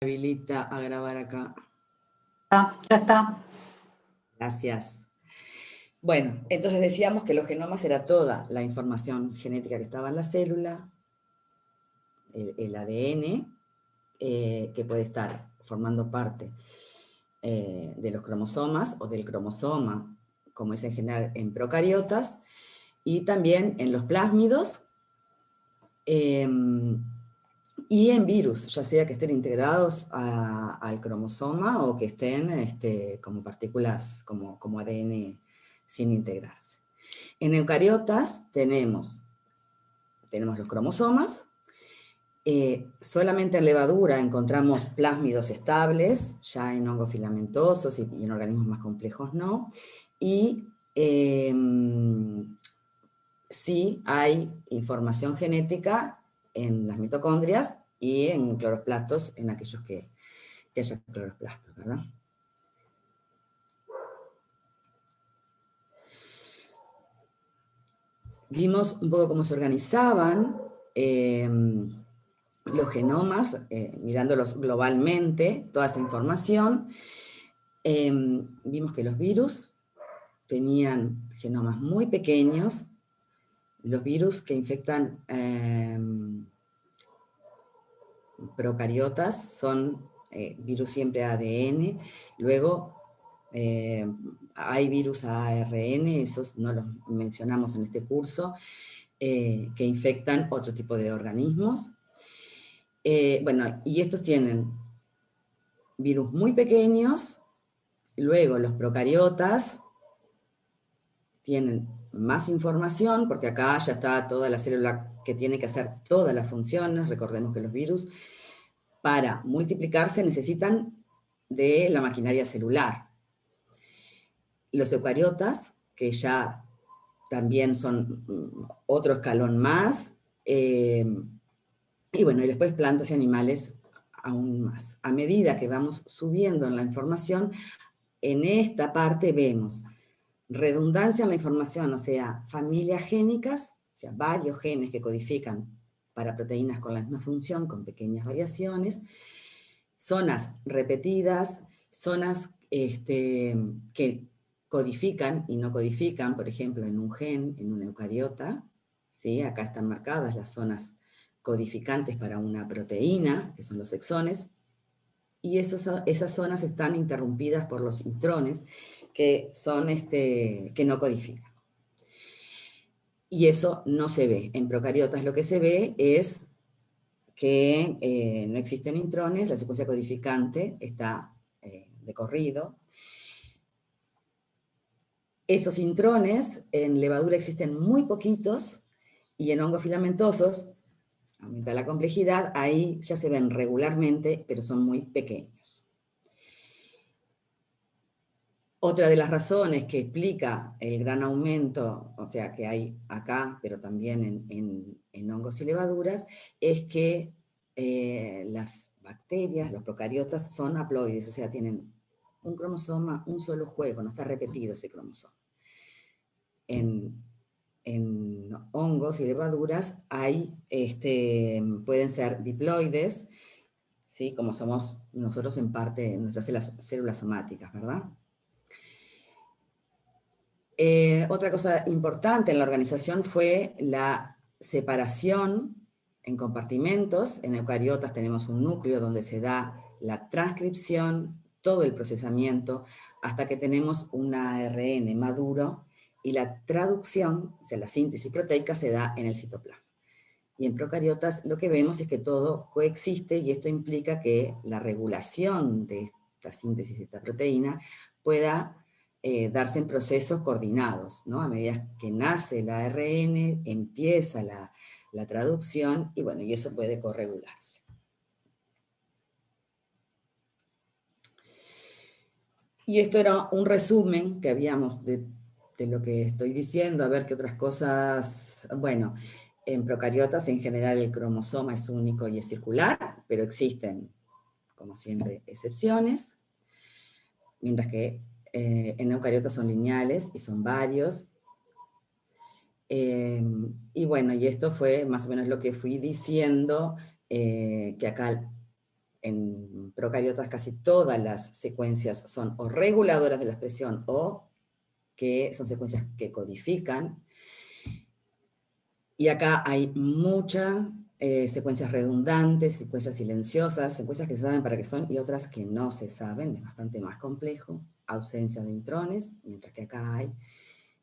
Habilita a grabar acá. Ah, ya está. Gracias. Bueno, entonces decíamos que los genomas era toda la información genética que estaba en la célula, el ADN, que puede estar formando parte de los cromosomas o del cromosoma, como es en general en procariotas, y también en los plásmidos, y en virus, ya sea que estén integrados al cromosoma o que estén como partículas, como ADN sin integrarse. En eucariotas tenemos los cromosomas, solamente en levadura encontramos plásmidos estables, ya en hongos filamentosos y en organismos más complejos no, y sí hay información genética en las mitocondrias y en cloroplastos, en aquellos que haya cloroplastos, ¿verdad? Vimos un poco cómo se organizaban los genomas, mirándolos globalmente, toda esa información. Vimos que los virus tenían genomas muy pequeños, los virus que infectan procariotas son virus siempre ADN, luego hay virus ARN, esos no los mencionamos en este curso, que infectan otro tipo de organismos. Bueno, y estos tienen virus muy pequeños, luego los procariotas tienen más información, porque acá ya está toda la célula que tiene que hacer todas las funciones. Recordemos que los virus, para multiplicarse, necesitan de la maquinaria celular. Los eucariotas, que ya también son otro escalón más, y bueno, y después plantas y animales aún más. A medida que vamos subiendo en la información, en esta parte vemos redundancia en la información, o sea, familias génicas, o sea, varios genes que codifican para proteínas con la misma función, con pequeñas variaciones, zonas repetidas, zonas que codifican y no codifican, por ejemplo, en un gen, en una eucariota, ¿sí? Acá están marcadas las zonas codificantes para una proteína, que son los exones, y esas zonas están interrumpidas por los intrones, que son que no codifican. Y eso no se ve. En procariotas lo que se ve es que no existen intrones, la secuencia codificante está de corrido. Esos intrones en levadura existen muy poquitos, y en hongos filamentosos, aumenta la complejidad, ahí ya se ven regularmente, pero son muy pequeños. Otra de las razones que explica el gran aumento, o sea, que hay acá, pero también en hongos y levaduras, es que las bacterias, los procariotas, son haploides, o sea, tienen un cromosoma, un solo juego, no está repetido ese cromosoma. En hongos y levaduras pueden ser diploides, ¿sí? Como somos nosotros en parte de nuestras células somáticas, ¿verdad? Otra cosa importante en la organización fue la separación en compartimentos. En eucariotas tenemos un núcleo donde se da la transcripción, todo el procesamiento, hasta que tenemos un ARN maduro, y la traducción, o sea, la síntesis proteica, se da en el citoplasma. Y en procariotas lo que vemos es que todo coexiste, y esto implica que la regulación de esta síntesis de esta proteína pueda darse en procesos coordinados, ¿no? A medida que nace el ARN, empieza la traducción, y bueno, y eso puede corregularse. Y esto era un resumen que habíamos de lo que estoy diciendo, a ver qué otras cosas. Bueno, en procariotas en general el cromosoma es único y es circular, pero existen, como siempre, excepciones, mientras que en eucariotas son lineales y son varios. Y bueno, y esto fue más o menos lo que fui diciendo, que acá en procariotas casi todas las secuencias son o reguladoras de la expresión o que son secuencias que codifican. Y acá hay muchas secuencias redundantes, secuencias silenciosas, secuencias que se saben para qué son y otras que no se saben, es bastante más complejo. Ausencia de intrones, mientras que acá hay.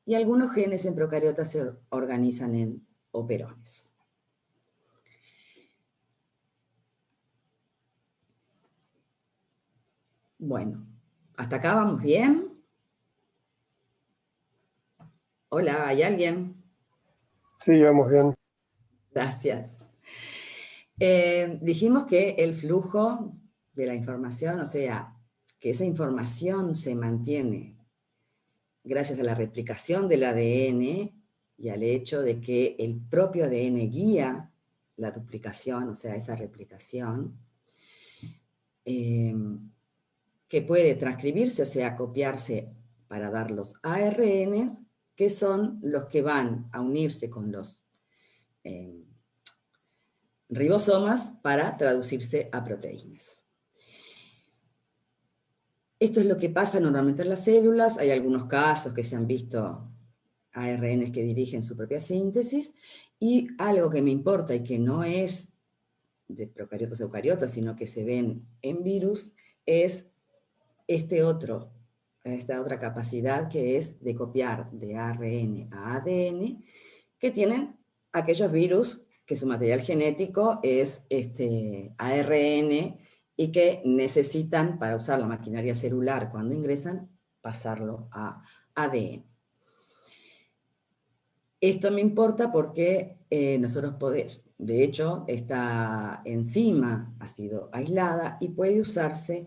Y algunos genes en procariotas se organizan en operones. Bueno, ¿hasta acá vamos bien? Hola, ¿hay alguien? Sí, vamos bien. Gracias. Dijimos que el flujo de la información, o sea, que esa información se mantiene gracias a la replicación del ADN y al hecho de que el propio ADN guía la duplicación, o sea, esa replicación, que puede transcribirse, o sea, copiarse para dar los ARNs, que son los que van a unirse con los ribosomas para traducirse a proteínas. Esto es lo que pasa normalmente en las células. Hay algunos casos que se han visto ARNs que dirigen su propia síntesis, y algo que me importa y que no es de procariotas o eucariotas, sino que se ven en virus, es esta otra capacidad que es de copiar de ARN a ADN, que tienen aquellos virus que su material genético es ARN y que necesitan, para usar la maquinaria celular cuando ingresan, pasarlo a ADN. Esto me importa porque nosotros podemos, de hecho, esta enzima ha sido aislada y puede usarse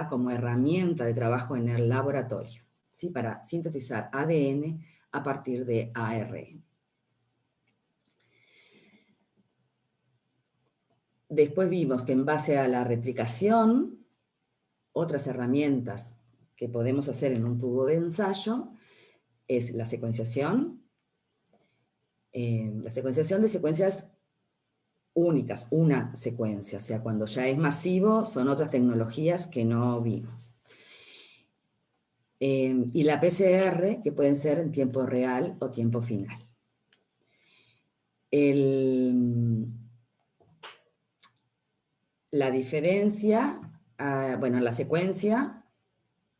como herramienta de trabajo en el laboratorio, ¿sí? Para sintetizar ADN a partir de ARN. Después vimos que en base a la replicación, otras herramientas que podemos hacer en un tubo de ensayo es la secuenciación de secuencias únicas, una secuencia, o sea, cuando ya es masivo son otras tecnologías que no vimos. Y la PCR, que pueden ser en tiempo real o tiempo final. La diferencia, bueno, en la secuencia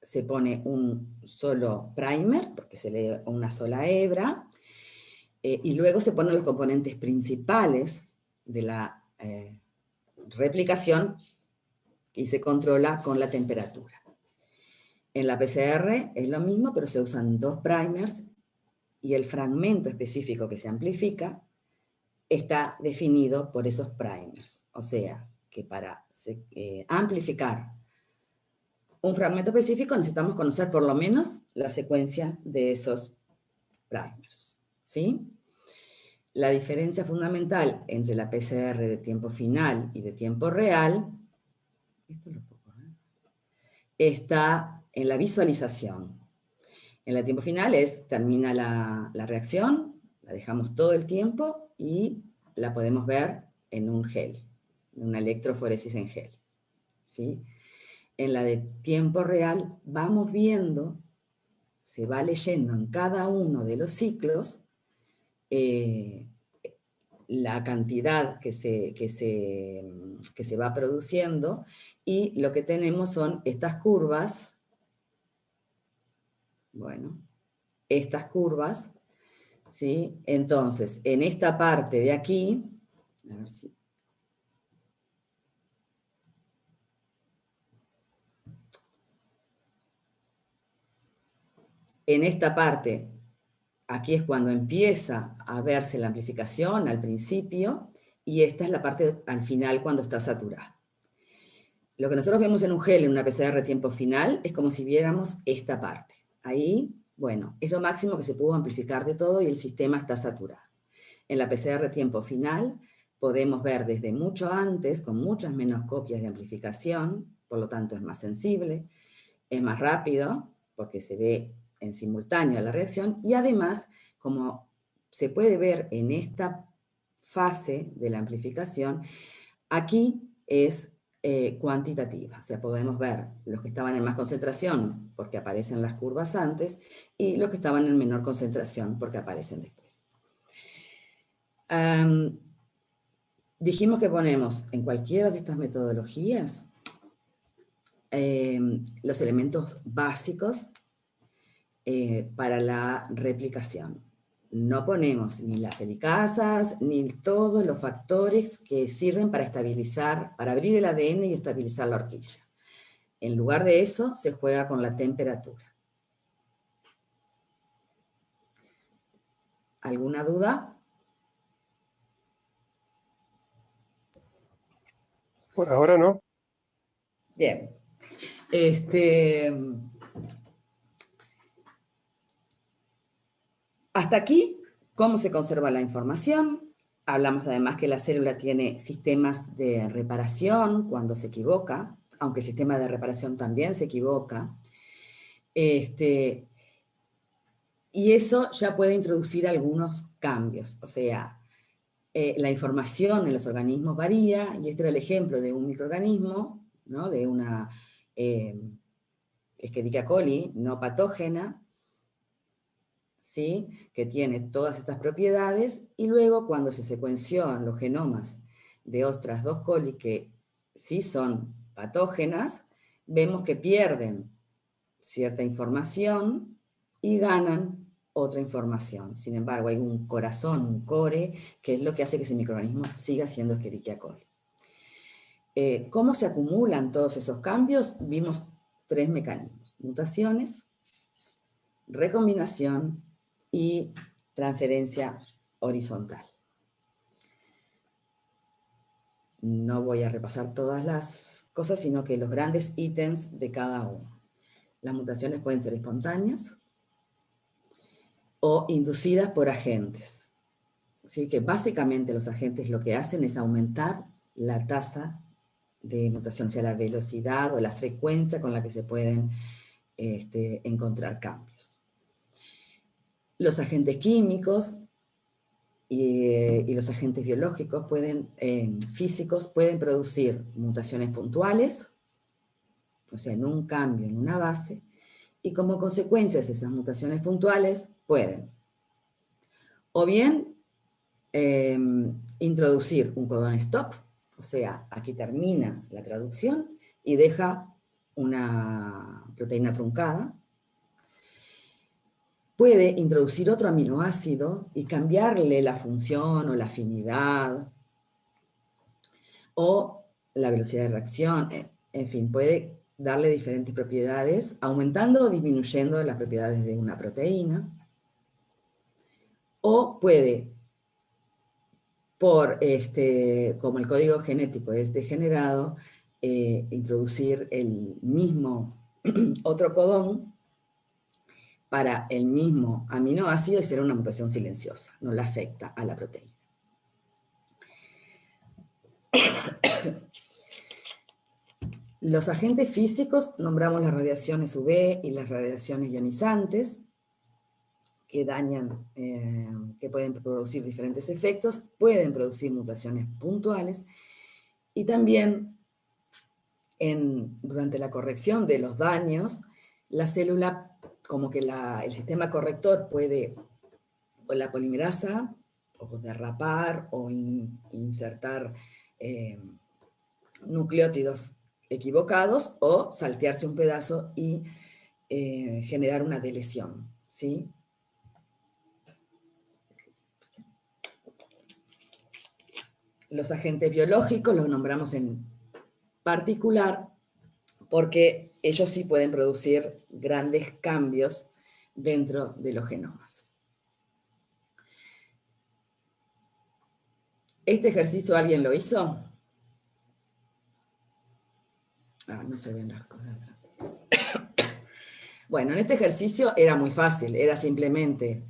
se pone un solo primer, porque se lee una sola hebra, y luego se ponen los componentes principales de la replicación y se controla con la temperatura. En la PCR es lo mismo, pero se usan 2 primers y el fragmento específico que se amplifica está definido por esos primers. O sea, que para amplificar un fragmento específico necesitamos conocer por lo menos la secuencia de esos primers, ¿sí? La diferencia fundamental entre la PCR de tiempo final y de tiempo real, está en la visualización. En el tiempo final termina la reacción, la dejamos todo el tiempo y la podemos ver en un gel, en una electroforesis en gel, ¿sí? En la de tiempo real vamos viendo, se va leyendo en cada uno de los ciclos la cantidad que se va produciendo, y lo que tenemos son estas curvas, bueno, estas curvas, ¿sí? Entonces, en esta parte de aquí, a ver si... En esta parte, aquí es cuando empieza a verse la amplificación al principio, y esta es la parte al final cuando está saturada. Lo que nosotros vemos en un gel, en una PCR tiempo final, es como si viéramos esta parte. Ahí, bueno, es lo máximo que se pudo amplificar de todo y el sistema está saturado. En la PCR tiempo final podemos ver desde mucho antes, con muchas menos copias de amplificación, por lo tanto es más sensible, es más rápido, porque se ve en simultáneo la reacción, y además, como se puede ver en esta fase de la amplificación, aquí es cuantitativa. O sea, podemos ver los que estaban en más concentración porque aparecen las curvas antes y los que estaban en menor concentración porque aparecen después. Dijimos que ponemos en cualquiera de estas metodologías los elementos básicos para la replicación. No ponemos ni las helicasas, ni todos los factores que sirven para estabilizar, para abrir el ADN y estabilizar la horquilla. En lugar de eso, se juega con la temperatura. ¿Alguna duda? Por ahora no. Bien. Hasta aquí, ¿cómo se conserva la información? Hablamos además que la célula tiene sistemas de reparación cuando se equivoca, aunque el sistema de reparación también se equivoca. Y eso ya puede introducir algunos cambios. O sea, la información en los organismos varía, y este era el ejemplo de un microorganismo, ¿no? De una Escherichia coli no patógena, ¿sí? Que tiene todas estas propiedades, y luego cuando se secuenció los genomas de otras 2 coli que sí son patógenas, vemos que pierden cierta información y ganan otra información. Sin embargo, hay un corazón, un core, que es lo que hace que ese microorganismo siga siendo Escherichia coli. ¿Cómo se acumulan todos esos cambios? Vimos 3 mecanismos: mutaciones, recombinación y transferencia horizontal. No voy a repasar todas las cosas, sino que los grandes ítems de cada uno. Las mutaciones pueden ser espontáneas o inducidas por agentes. Así que básicamente los agentes lo que hacen es aumentar la tasa de mutación, o sea, la velocidad o la frecuencia con la que se pueden encontrar cambios. Los agentes químicos y los agentes biológicos físicos pueden producir mutaciones puntuales, o sea, en un cambio en una base, y como consecuencia de esas mutaciones puntuales pueden o bien introducir un codón stop, o sea, aquí termina la traducción y deja una proteína truncada. Puede introducir otro aminoácido y cambiarle la función o la afinidad o la velocidad de reacción, en fin, puede darle diferentes propiedades, aumentando o disminuyendo las propiedades de una proteína, o puede, como el código genético es degenerado, introducir el mismo otro codón para el mismo aminoácido y será una mutación silenciosa, no le afecta a la proteína. Los agentes físicos, nombramos las radiaciones UV y las radiaciones ionizantes, que dañan, que pueden producir diferentes efectos, pueden producir mutaciones puntuales, y también durante la corrección de los daños, la célula, como que el sistema corrector puede, o la polimerasa, o derrapar, o insertar nucleótidos equivocados, o saltearse un pedazo y generar una delesión, ¿sí? Los agentes biológicos los nombramos en particular porque ellos sí pueden producir grandes cambios dentro de los genomas. ¿Este ejercicio alguien lo hizo? No se ven las cosas atrás. Bueno, en este ejercicio era muy fácil, era simplemente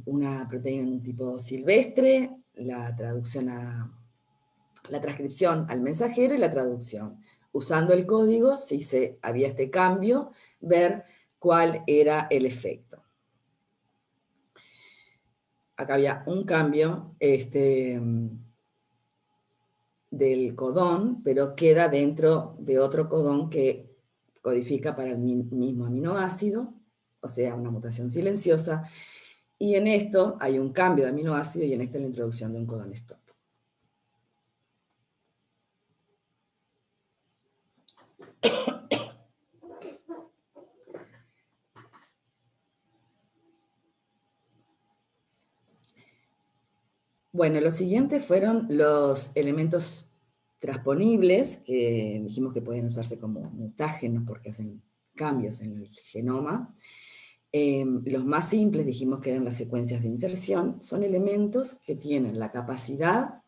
una proteína en un tipo silvestre, la transcripción al mensajero y la traducción. Usando el código, si había este cambio, ver cuál era el efecto. Acá había un cambio, del codón, pero queda dentro de otro codón que codifica para el mismo aminoácido, o sea, una mutación silenciosa, y en esto hay un cambio de aminoácido y en esta la introducción de un codón stop. Bueno, los siguientes fueron los elementos transponibles, que dijimos que pueden usarse como mutágenos porque hacen cambios en el genoma. Los más simples, dijimos que eran las secuencias de inserción, son elementos que tienen la capacidad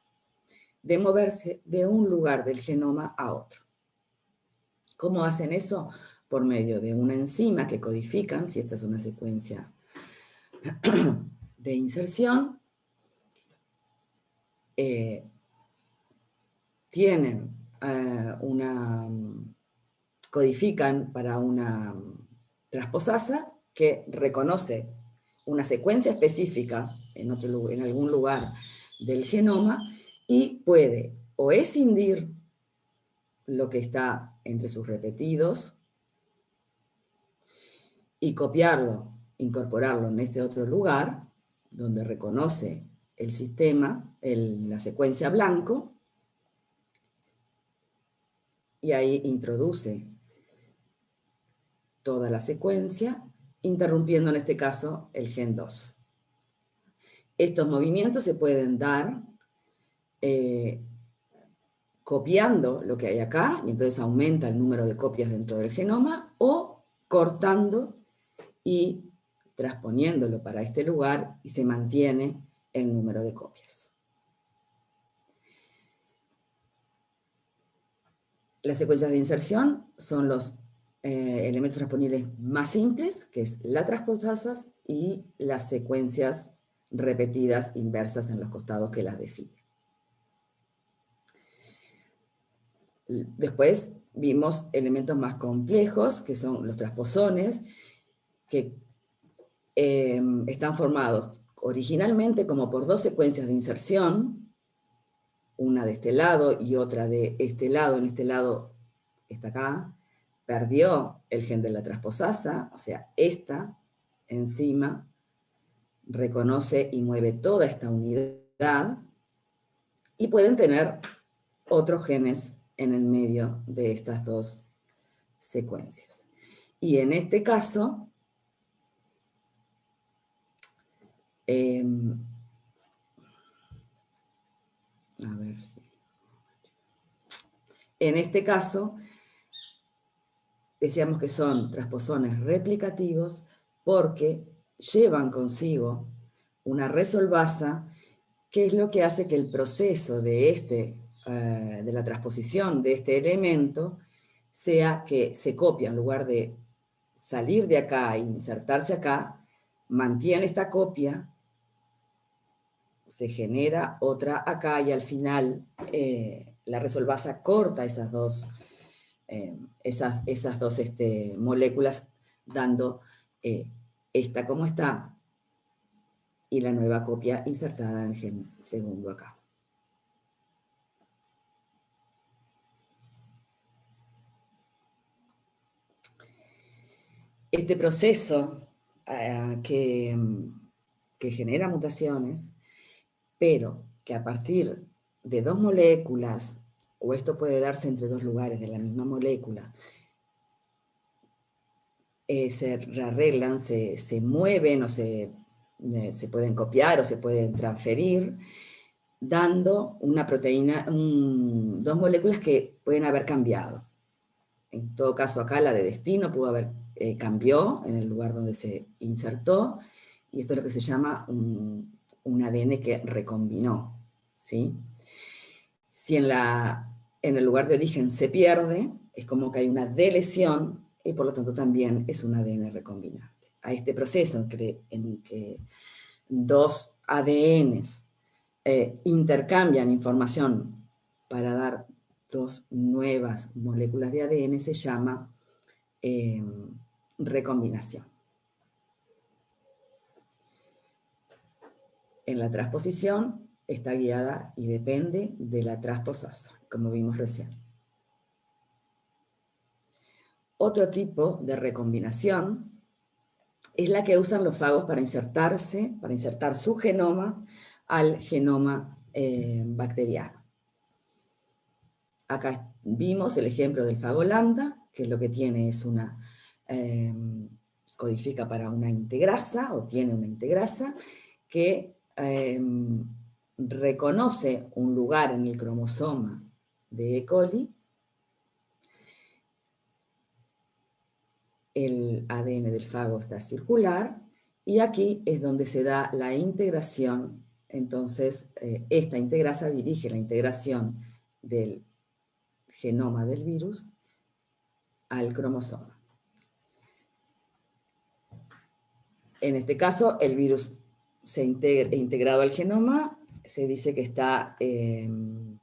de moverse de un lugar del genoma a otro. ¿Cómo hacen eso? Por medio de una enzima que codifican, si esta es una secuencia de inserción, codifican para una transposasa que reconoce una secuencia específica en algún lugar del genoma y puede o escindir lo que está entre sus repetidos y copiarlo, incorporarlo en este otro lugar, donde reconoce el sistema, la secuencia blanco, y ahí introduce toda la secuencia, interrumpiendo en este caso el gen 2. Estos movimientos se pueden dar copiando lo que hay acá, y entonces aumenta el número de copias dentro del genoma, o cortando y transponiéndolo para este lugar y se mantiene el número de copias. Las secuencias de inserción son los elementos transponibles más simples, que es las transposasas y las secuencias repetidas inversas en los costados que las definen. Después vimos elementos más complejos, que son los transposones, que están formados originalmente como por dos secuencias de inserción, una de este lado y otra de este lado. En este lado está acá, perdió el gen de la transposasa, o sea, esta enzima reconoce y mueve toda esta unidad, y pueden tener otros genes en el medio de estas dos secuencias. Y en este caso, en este caso, decíamos que son transposones replicativos porque llevan consigo una resolvasa, que es lo que hace que el proceso de la transposición de este elemento sea que se copia, en lugar de salir de acá e insertarse acá, mantiene esta copia, se genera otra acá y al final la resolvasa corta esas dos moléculas, dando esta como está y la nueva copia insertada en el gen segundo acá. Este proceso que genera mutaciones, pero que a partir de dos moléculas, o esto puede darse entre dos lugares de la misma molécula, se rearreglan, se mueven o se pueden copiar o se pueden transferir, dando una proteína, dos moléculas que pueden haber cambiado. En todo caso, acá la de destino pudo haber cambió en el lugar donde se insertó, y esto es lo que se llama un ADN que recombinó, ¿sí? Si en el lugar de origen se pierde, es como que hay una delesión, y por lo tanto también es un ADN recombinante. A este proceso en que dos ADNs intercambian información para dar dos nuevas moléculas de ADN se llama recombinación. En la transposición está guiada y depende de la transposasa. como vimos recién. Otro tipo de recombinación es la que usan los fagos para insertar su genoma al genoma bacteriano. Acá vimos el ejemplo del fago lambda, que lo que tiene es una, codifica para una integrasa, o tiene una integrasa, que reconoce un lugar en el cromosoma de E. coli. El ADN del fago está circular, y aquí es donde se da la integración. Entonces, esta integrasa dirige la integración del genoma del virus al cromosoma. En este caso, el virus se integrado al genoma, se dice que está en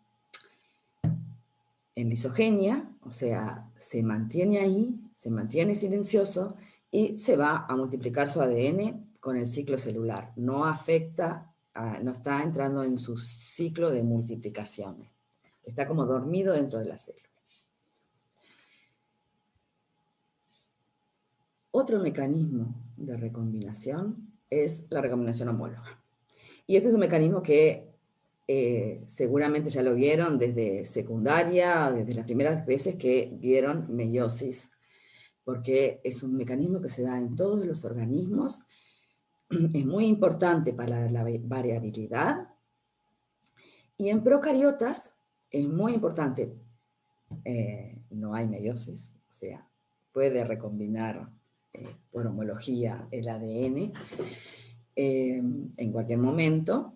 lisogenia, o sea, se mantiene ahí, se mantiene silencioso y se va a multiplicar su ADN con el ciclo celular. No afecta, no está entrando en su ciclo de multiplicación. Está como dormido dentro de la célula. Otro mecanismo de recombinación es la recombinación homóloga. Y este es un mecanismo que seguramente ya lo vieron desde secundaria, desde las primeras veces que vieron meiosis, porque es un mecanismo que se da en todos los organismos, es muy importante para la variabilidad, y en procariotas es muy importante. No hay meiosis, o sea, puede recombinar por homología el ADN en cualquier momento.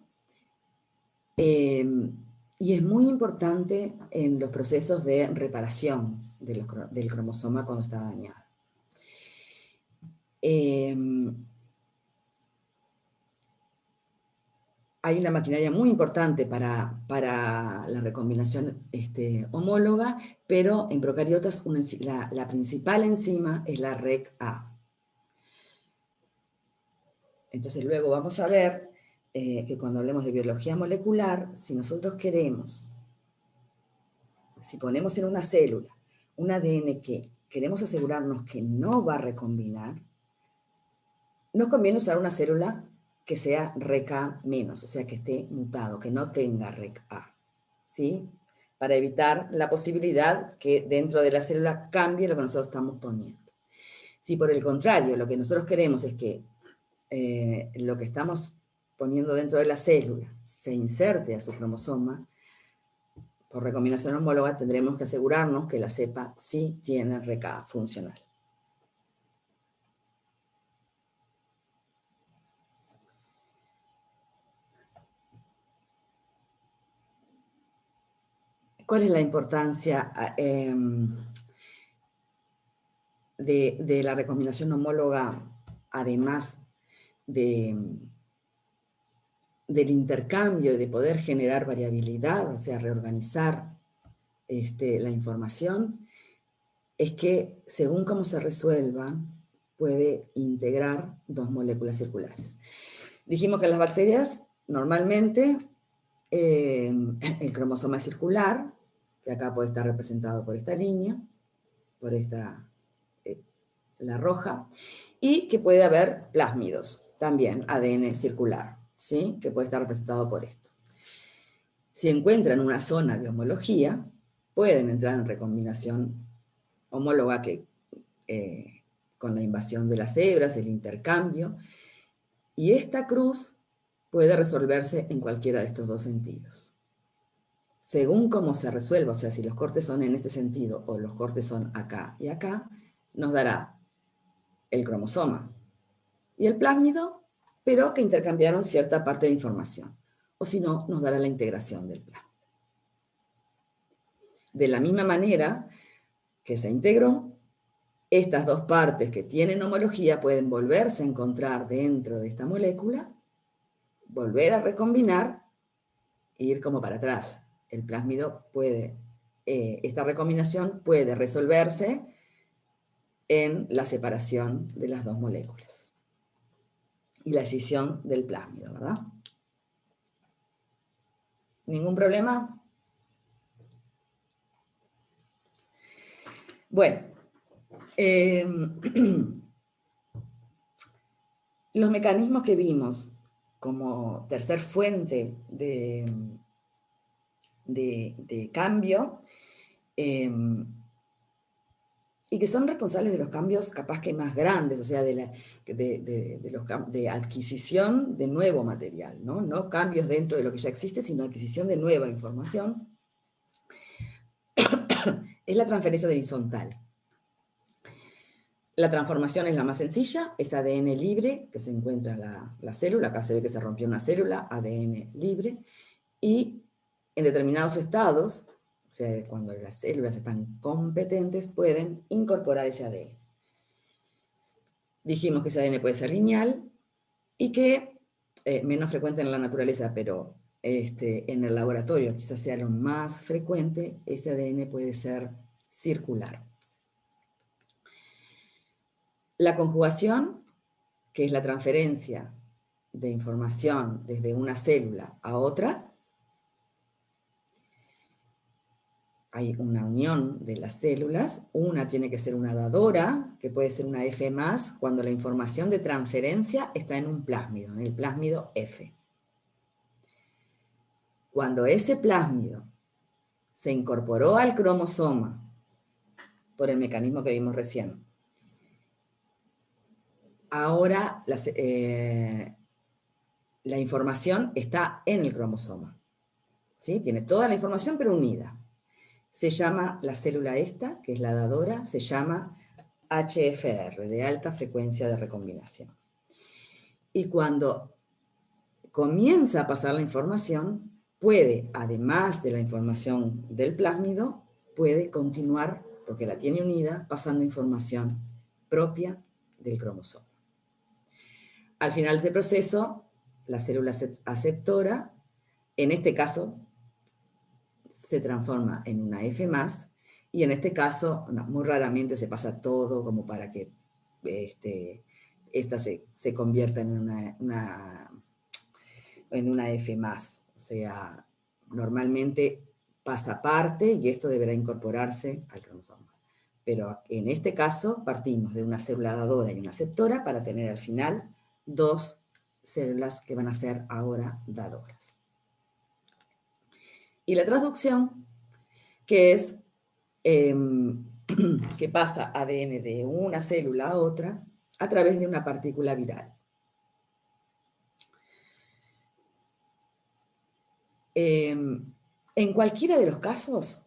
Y es muy importante en los procesos de reparación del cromosoma cuando está dañado. Hay una maquinaria muy importante para la recombinación homóloga, pero en procariotas la principal enzima es la REC-A. Entonces luego vamos a ver que cuando hablemos de biología molecular, si nosotros queremos, si ponemos en una célula un ADN que queremos asegurarnos que no va a recombinar, nos conviene usar una célula que sea REC-A menos, o sea, que esté mutado, que no tenga REC-A, ¿sí? Para evitar la posibilidad que dentro de la célula cambie lo que nosotros estamos poniendo. Si por el contrario lo que nosotros queremos es que lo que estamos poniendo dentro de la célula se inserte a su cromosoma, por recombinación homóloga tendremos que asegurarnos que la cepa sí tiene REC-A funcional. ¿Cuál es la importancia de la recombinación homóloga, además del intercambio y de poder generar variabilidad, o sea, reorganizar la información? Es que según cómo se resuelva, puede integrar dos moléculas circulares. Dijimos que en las bacterias, normalmente, el cromosoma es circular, que acá puede estar representado por esta línea, por esta, la roja, y que puede haber plásmidos, también ADN circular, ¿sí? Que puede estar representado por esto. Si encuentran una zona de homología, pueden entrar en recombinación homóloga que, con la invasión de las hebras, el intercambio, y esta cruz puede resolverse en cualquiera de estos dos sentidos. Según cómo se resuelva, o sea, si los cortes son en este sentido o los cortes son acá y acá, nos dará el cromosoma y el plásmido, pero que intercambiaron cierta parte de información. O si no, nos dará la integración del plásmido. De la misma manera que se integró, estas dos partes que tienen homología pueden volverse a encontrar dentro de esta molécula, volver a recombinar e ir como para atrás. El plásmido puede, esta recombinación puede resolverse en la separación de las dos moléculas y la escisión del plásmido, ¿verdad? ¿Ningún problema? Bueno, los mecanismos que vimos como tercer fuente de cambio, y que son responsables de los cambios capaz que más grandes, o sea, de adquisición de nuevo material, ¿no? No cambios dentro de lo que ya existe, sino adquisición de nueva información, es la transferencia horizontal. La transformación es la más sencilla, es ADN libre, que se encuentra en la célula, acá se ve que se rompió una célula, ADN libre, y en determinados estados, o sea, cuando las células están competentes, pueden incorporar ese ADN. Dijimos que ese ADN puede ser lineal y que, menos frecuente en la naturaleza, pero en el laboratorio quizás sea lo más frecuente, ese ADN puede ser circular. La conjugación, que es la transferencia de información desde una célula a otra, hay una unión de las células, una tiene que ser una dadora, que puede ser una F+, cuando la información de transferencia está en un plásmido, en el plásmido F. Cuando ese plásmido se incorporó al cromosoma, por el mecanismo que vimos recién, ahora la información está en el cromosoma. ¿Sí? Tiene toda la información pero unida. Se llama la célula esta, que es la dadora, se llama HFR, de alta frecuencia de recombinación. Y cuando comienza a pasar la información, puede, además de la información del plásmido, puede continuar, porque la tiene unida, pasando información propia del cromosoma. Al final de este proceso, la célula aceptora, en este caso, se transforma en una F+, y en este caso, no, muy raramente se pasa todo como para que esta se convierta en una F+. O sea, normalmente pasa parte y esto deberá incorporarse al cromosoma. Pero en este caso partimos de una célula dadora y una aceptora para tener al final dos células que van a ser ahora dadoras. Y la transducción, que es que pasa ADN de una célula a otra a través de una partícula viral. En cualquiera de los casos,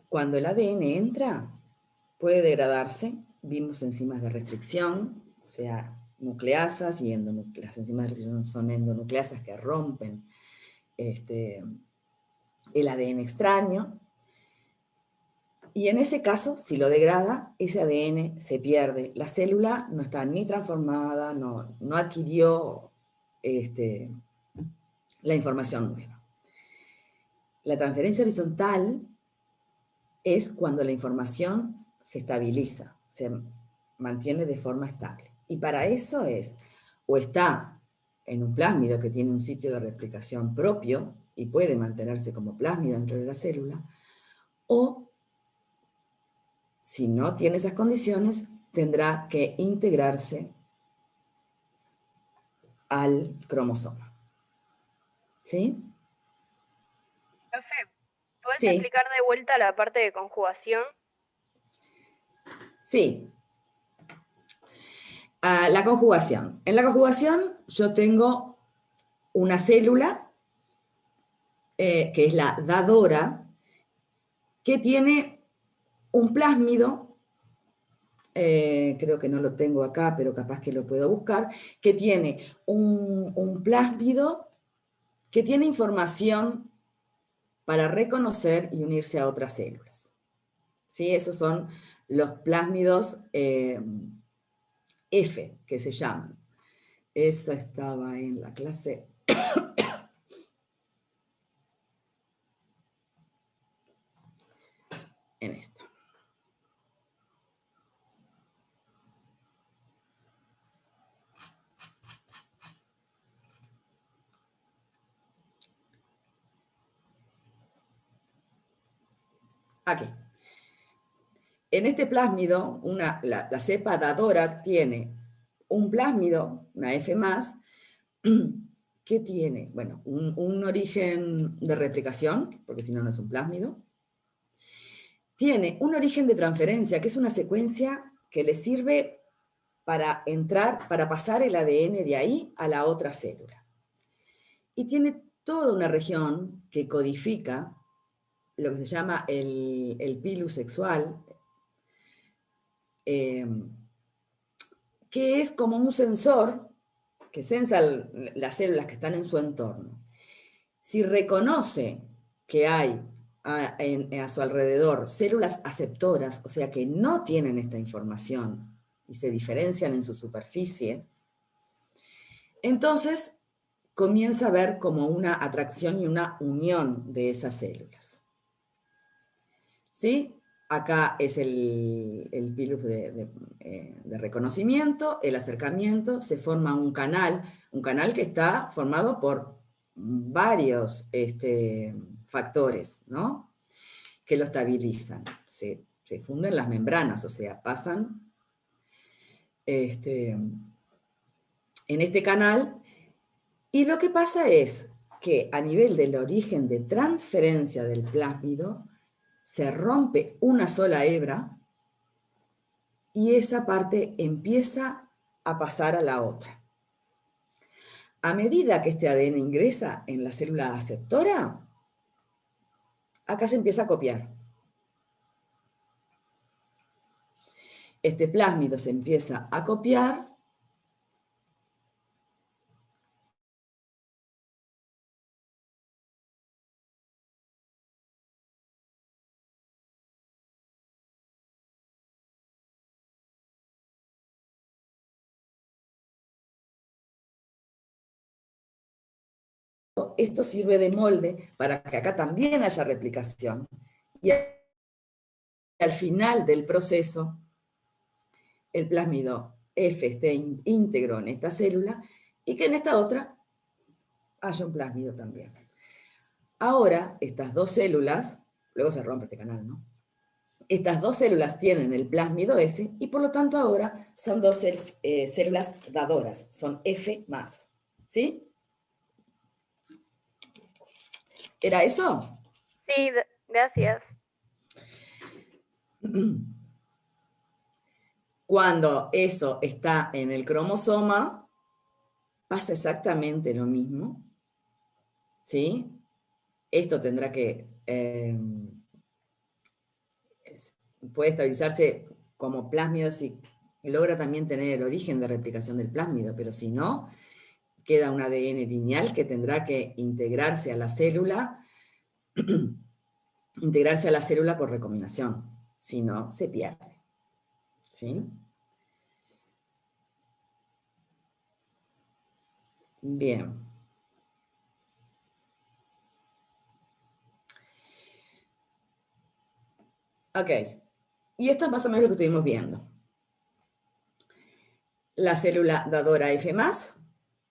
cuando el ADN entra, puede degradarse. Vimos enzimas de restricción, o sea, nucleasas, y las enzimas de restricción son endonucleasas que rompen el ADN extraño. Y en ese caso, si lo degrada, ese ADN se pierde. La célula no está ni transformada, no adquirió la información nueva. La transferencia horizontal es cuando la información se estabiliza, se mantiene de forma estable. Y para eso o está en un plásmido que tiene un sitio de replicación propio y puede mantenerse como plásmido dentro de la célula, o si no tiene esas condiciones, tendrá que integrarse al cromosoma. ¿Sí? Profe, ¿podés Sí, explicar de vuelta la parte de conjugación? sí. La conjugación. En la conjugación yo tengo una célula, que es la dadora, que tiene un plásmido, creo que no lo tengo acá, pero capaz que lo puedo buscar, que tiene un plásmido que tiene información para reconocer y unirse a otras células. ¿Sí? Esos son los plásmidos F, que se llaman. Esa estaba en la clase. En esta. Aquí. En este plásmido, la cepa dadora tiene un plásmido, una F+, que tiene, bueno, un origen de replicación, porque si no, no es un plásmido. Tiene un origen de transferencia, que es una secuencia que le sirve para pasar el ADN de ahí a la otra célula. Y tiene toda una región que codifica lo que se llama el pilus sexual, que es como un sensor que sensa las células que están en su entorno. Si reconoce que hay a su alrededor células aceptoras, o sea que no tienen esta información y se diferencian en su superficie, entonces comienza a ver como una atracción y una unión de esas células. ¿Sí? Acá es el pilus de reconocimiento, el acercamiento, se forma un canal que está formado por varios factores, ¿no? Que lo estabilizan. Se funden las membranas, o sea, pasan en este canal, y lo que pasa es que a nivel del origen de transferencia del plásmido, se rompe una sola hebra y esa parte empieza a pasar a la otra. A medida que este ADN ingresa en la célula aceptora, acá se empieza a copiar. Este plásmido se empieza a copiar esto sirve de molde para que acá también haya replicación. Y al final del proceso, el plásmido F esté íntegro en esta célula y que en esta otra haya un plásmido también. Ahora, estas dos células, luego se rompe este canal, ¿no? Estas dos células tienen el plásmido F y por lo tanto ahora son dos células dadoras, son F+. ¿Sí? ¿Era eso? Sí, gracias. Cuando eso está en el cromosoma, pasa exactamente lo mismo. ¿Sí? Esto tendrá que... puede estabilizarse como plásmido si logra también tener el origen de replicación del plásmido, pero si no, queda un ADN lineal que tendrá que integrarse a la célula por recombinación, si no, se pierde. ¿Sí? Bien. Ok. Y esto es más o menos lo que estuvimos viendo. La célula dadora F+,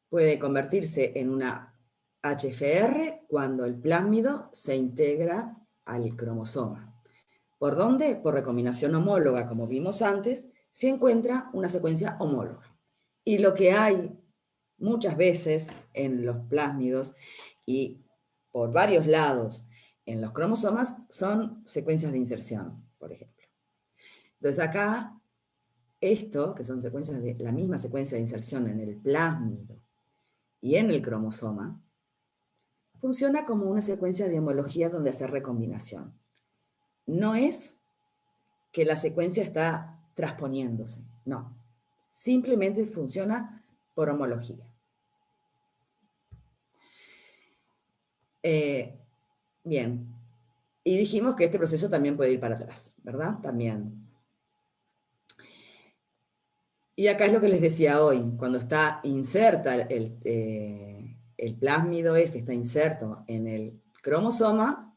puede convertirse en una HFR cuando el plásmido se integra al cromosoma. ¿Por dónde? Por recombinación homóloga, como vimos antes, se encuentra una secuencia homóloga. Y lo que hay muchas veces en los plásmidos y por varios lados en los cromosomas son secuencias de inserción, por ejemplo. Entonces acá, esto, que son secuencias de la misma secuencia de inserción en el plásmido y en el cromosoma, funciona como una secuencia de homología donde hace recombinación. No es que la secuencia está transponiéndose, no. Simplemente funciona por homología. Bien. Y dijimos que este proceso también puede ir para atrás, ¿verdad? También. Y acá es lo que les decía hoy, cuando está inserta el plásmido F, está inserto en el cromosoma,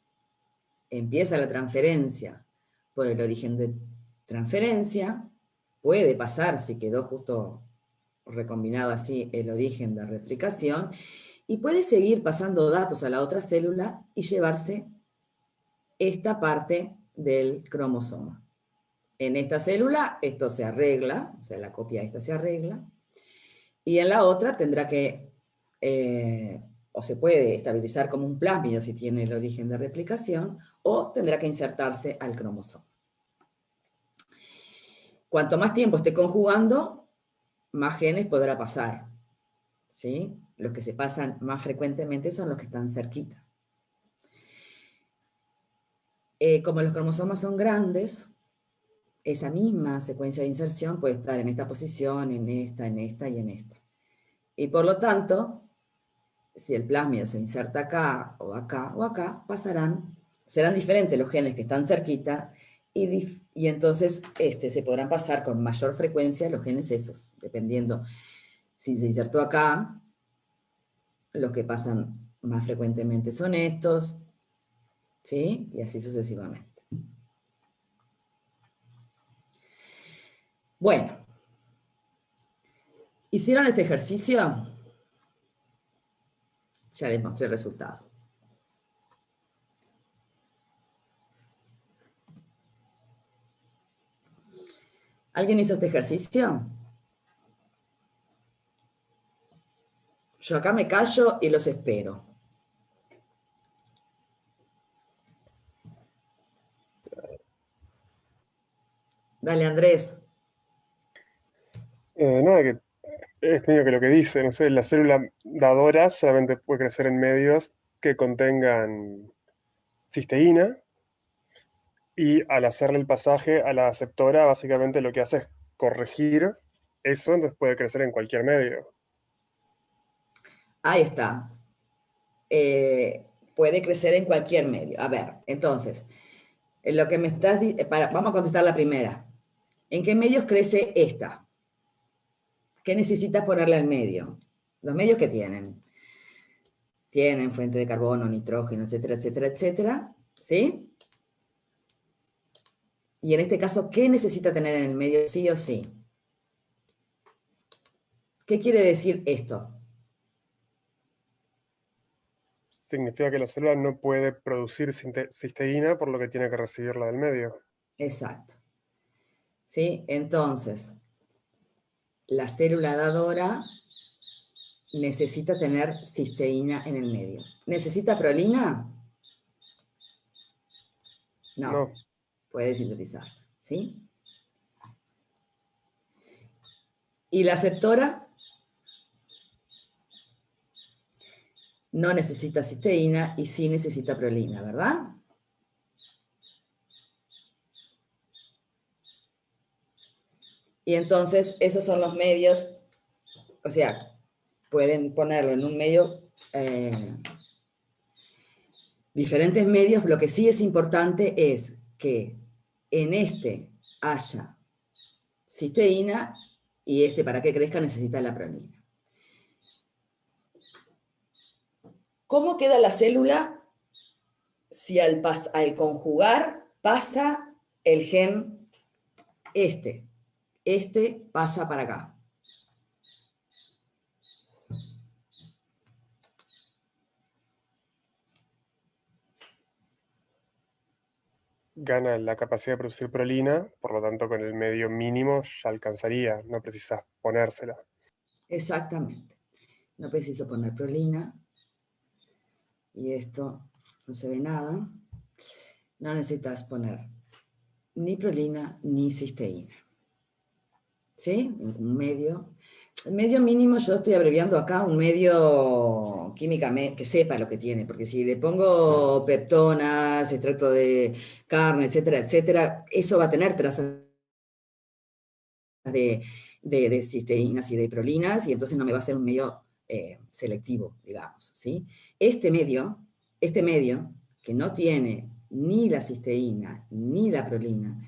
empieza la transferencia por el origen de transferencia, puede pasar, si quedó justo recombinado así el origen de replicación, y puede seguir pasando datos a la otra célula y llevarse esta parte del cromosoma. En esta célula esto se arregla, o sea, la copia esta se arregla, y en la otra tendrá que, o se puede estabilizar como un plásmido si tiene el origen de replicación, o tendrá que insertarse al cromosoma. Cuanto más tiempo esté conjugando, más genes podrá pasar, ¿sí? Los que se pasan más frecuentemente son los que están cerquita. Como los cromosomas son grandes, esa misma secuencia de inserción puede estar en esta posición, en esta y en esta. Y por lo tanto, si el plásmido se inserta acá o acá o acá, serán diferentes los genes que están cerquita y entonces se podrán pasar con mayor frecuencia los genes esos, dependiendo si se insertó acá, los que pasan más frecuentemente son estos, ¿sí? Y así sucesivamente. Bueno, ¿hicieron este ejercicio? Ya les mostré el resultado. ¿Alguien hizo este ejercicio? Yo acá me callo y los espero. Dale, Andrés. Nada, que es medio que lo que dice, no sé, la célula dadora solamente puede crecer en medios que contengan cisteína y al hacerle el pasaje a la aceptora, básicamente lo que hace es corregir eso, entonces puede crecer en cualquier medio. Ahí está. Puede crecer en cualquier medio. A ver, entonces, lo que me estás vamos a contestar la primera. ¿En qué medios crece esta? ¿Qué necesitas ponerle al medio? Los medios que tienen. Tienen fuente de carbono, nitrógeno, etcétera, etcétera, etcétera. ¿Sí? Y en este caso, ¿qué necesita tener en el medio sí o sí? ¿Qué quiere decir esto? Significa que la célula no puede producir cisteína, por lo que tiene que recibirla del medio. Exacto. ¿Sí? Entonces, la célula dadora necesita tener cisteína en el medio. ¿Necesita prolina? No, No, puede sintetizar, ¿sí? ¿Y la aceptora? No necesita cisteína y sí necesita prolina, ¿verdad? Y entonces esos son los medios, o sea, pueden ponerlo en un medio, diferentes medios. Lo que sí es importante es que en este haya cisteína y para que crezca necesita la prolina. ¿Cómo queda la célula si al conjugar pasa el gen este pasa para acá? gana la capacidad de producir prolina, por lo tanto con el medio mínimo ya alcanzaría, no precisas ponérsela. Exactamente. No preciso poner prolina. Y esto no se ve nada. No necesitas poner ni prolina ni cisteína. ¿Sí? Un medio. El medio mínimo, yo estoy abreviando acá un medio químicamente que sepa lo que tiene, porque si le pongo peptonas, extracto de carne, etcétera, etcétera, eso va a tener trazas de cisteínas y de prolinas, y entonces no me va a ser un medio selectivo, digamos, ¿sí? Este medio, que no tiene ni la cisteína ni la prolina,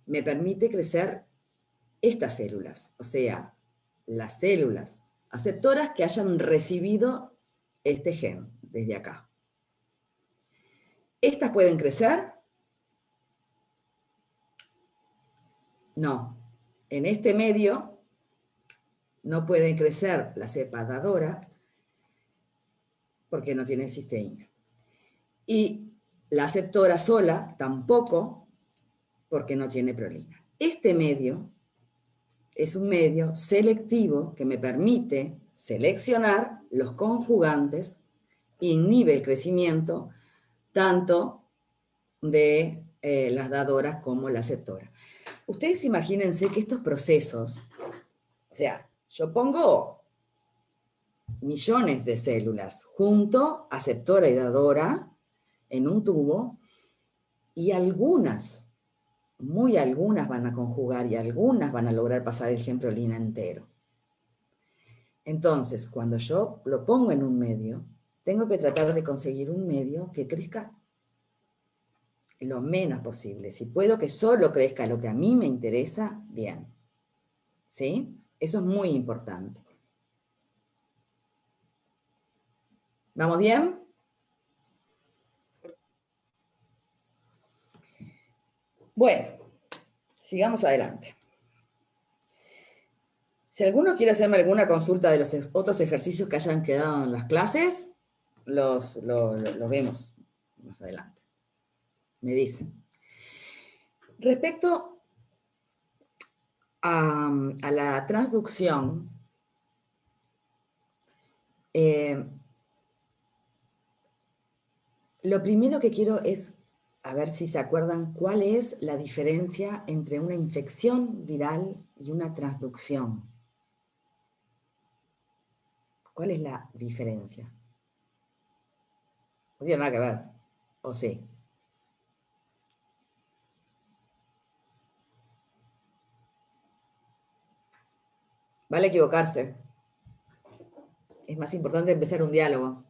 me permite crecer estas células, o sea, las células aceptoras que hayan recibido este gen desde acá. ¿Estas pueden crecer? No. En este medio no puede crecer la cepa dadora porque no tiene cisteína. Y La aceptora sola tampoco, porque no tiene prolina. Este medio es un medio selectivo que me permite seleccionar los conjugantes e inhibe el crecimiento tanto de las dadoras como la aceptora. Ustedes imagínense que estos procesos, o sea, yo pongo millones de células junto, aceptora y dadora, en un tubo, y algunas, muy algunas van a conjugar y algunas van a lograr pasar el gen prolina entero. Entonces, cuando yo lo pongo en un medio, tengo que tratar de conseguir un medio que crezca lo menos posible. Si puedo que solo crezca lo que a mí me interesa, bien. ¿Sí? Eso es muy importante. ¿Vamos bien? Bueno, sigamos adelante. Si alguno quiere hacerme alguna consulta de los otros ejercicios que hayan quedado en las clases, los vemos más adelante. Me dicen. Respecto a la transducción, lo primero que quiero es, a ver si se acuerdan, cuál es la diferencia entre una infección viral y una transducción. ¿Cuál es la diferencia? No tiene nada que ver, ¿o sí? Vale equivocarse. Es más importante empezar un diálogo.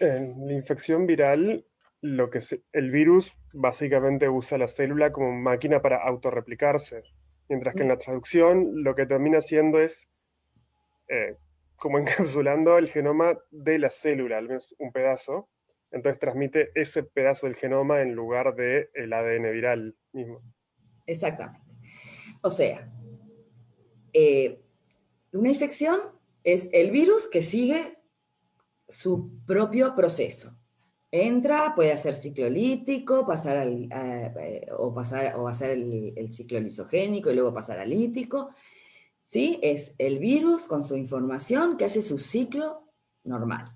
En la infección viral, el virus básicamente usa la célula como máquina para autorreplicarse, mientras que en la traducción lo que termina haciendo es como encapsulando el genoma de la célula, al menos un pedazo, entonces transmite ese pedazo del genoma en lugar del ADN viral mismo. Exactamente. O sea, una infección es el virus que sigue su propio proceso. Entra, puede hacer ciclo lítico, pasar o hacer el ciclo lisogénico y luego pasar al lítico. ¿Sí? Es el virus con su información que hace su ciclo normal.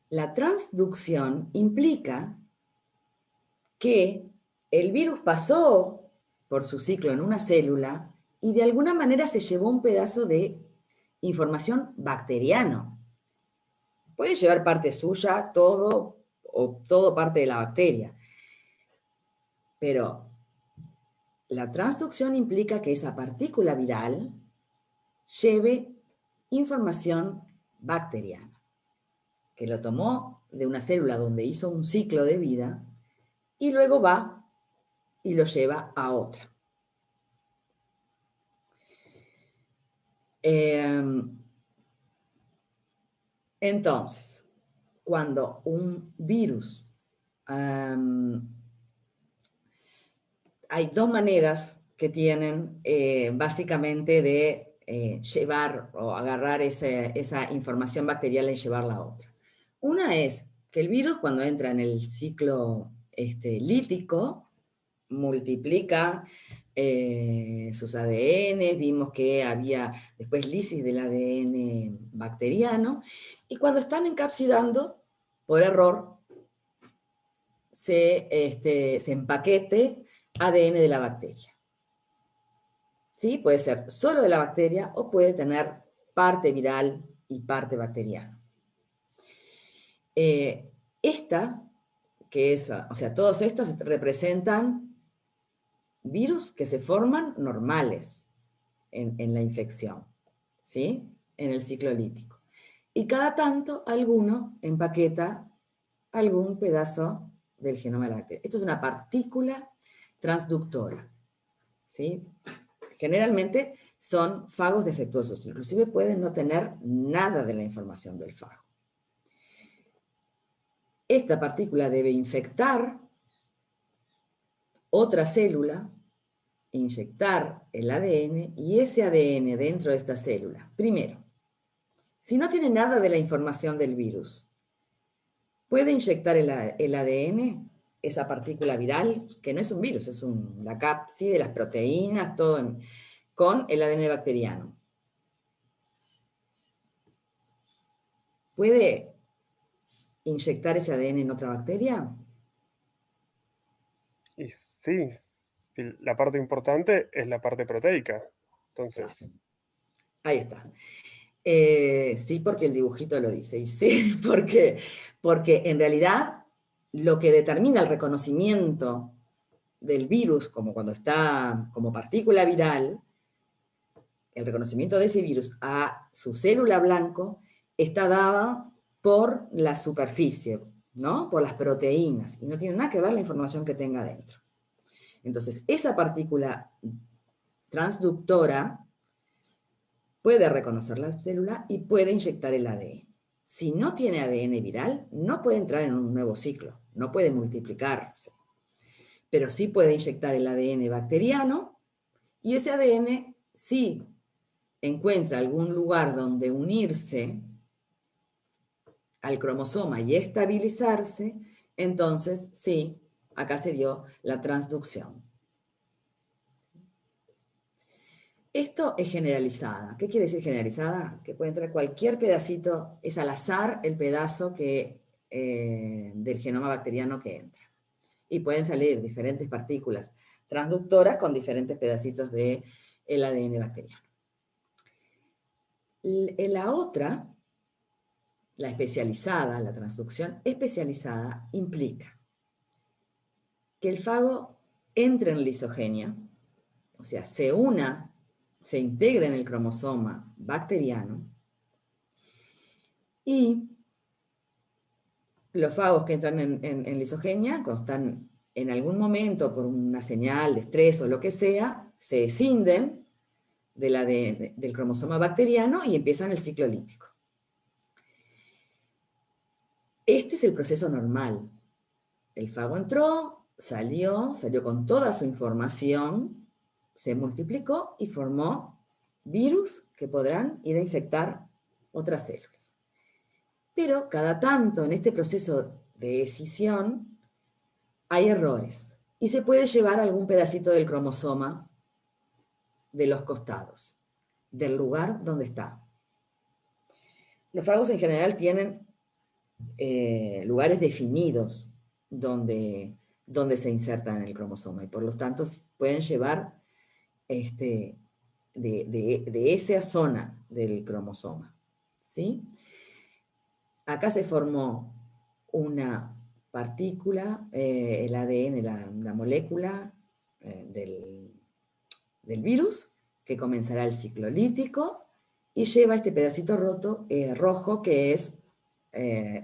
La transducción implica que el virus pasó por su ciclo en una célula y de alguna manera se llevó un pedazo de información bacteriano. Puede llevar parte suya, todo, o todo parte de la bacteria. Pero la transducción implica que esa partícula viral lleve información bacteriana, que lo tomó de una célula donde hizo un ciclo de vida y luego va y lo lleva a otra. Entonces, cuando un virus, hay dos maneras que tienen básicamente de llevar o agarrar esa información bacterial y llevarla a otra. Una es que el virus cuando entra en el ciclo lítico, multiplica sus ADN, vimos que había después lisis del ADN bacteriano, y cuando están encapsidando, por error, se empaquete ADN de la bacteria. ¿Sí? Puede ser solo de la bacteria o puede tener parte viral y parte bacteriana. Todos estos representan virus que se forman normales en la infección, ¿sí? En el ciclo lítico. Y cada tanto alguno empaqueta algún pedazo del genoma de la bacteria. Esto es una partícula transductora, ¿sí? Generalmente son fagos defectuosos, inclusive pueden no tener nada de la información del fago. Esta partícula debe infectar otra célula, inyectar el ADN y ese ADN dentro de esta célula. Primero, si no tiene nada de la información del virus, puede inyectar el ADN, esa partícula viral, que no es un virus, es la cápside, las proteínas, todo, con el ADN bacteriano. ¿Puede inyectar ese ADN en otra bacteria? Y sí, la parte importante es la parte proteica. Entonces, Ahí está. Sí, porque el dibujito lo dice. Y sí, porque en realidad lo que determina el reconocimiento del virus, como cuando está como partícula viral, el reconocimiento de ese virus a su célula blanco está dada por la superficie, ¿no? Por las proteínas, y no tiene nada que ver la información que tenga dentro. Entonces, esa partícula transductora puede reconocer la célula y puede inyectar el ADN. Si no tiene ADN viral, no puede entrar en un nuevo ciclo, no puede multiplicarse, pero sí puede inyectar el ADN bacteriano y ese ADN sí encuentra algún lugar donde unirse al cromosoma y estabilizarse, entonces sí, acá se dio la transducción. Esto es generalizada. ¿Qué quiere decir generalizada? Que puede entrar cualquier pedacito, es al azar el pedazo del genoma bacteriano que entra. Y pueden salir diferentes partículas transductoras con diferentes pedacitos del ADN bacteriano. La otra, la especializada, la transducción especializada, implica que el fago entre en lisogenia, o sea, se integra en el cromosoma bacteriano, y los fagos que entran en lisogenia, cuando están en algún momento por una señal de estrés o lo que sea, se escinden del cromosoma bacteriano y empiezan el ciclo lítico. Este es el proceso normal. El fago entró, salió con toda su información, se multiplicó y formó virus que podrán ir a infectar otras células. Pero cada tanto en este proceso de escisión hay errores y se puede llevar algún pedacito del cromosoma de los costados, del lugar donde está. Los fagos en general tienen lugares definidos donde se insertan en el cromosoma y por lo tanto pueden llevar de esa zona del cromosoma. ¿Sí? Acá se formó una partícula, el ADN, la molécula del virus, que comenzará el ciclo lítico y lleva este pedacito rojo que es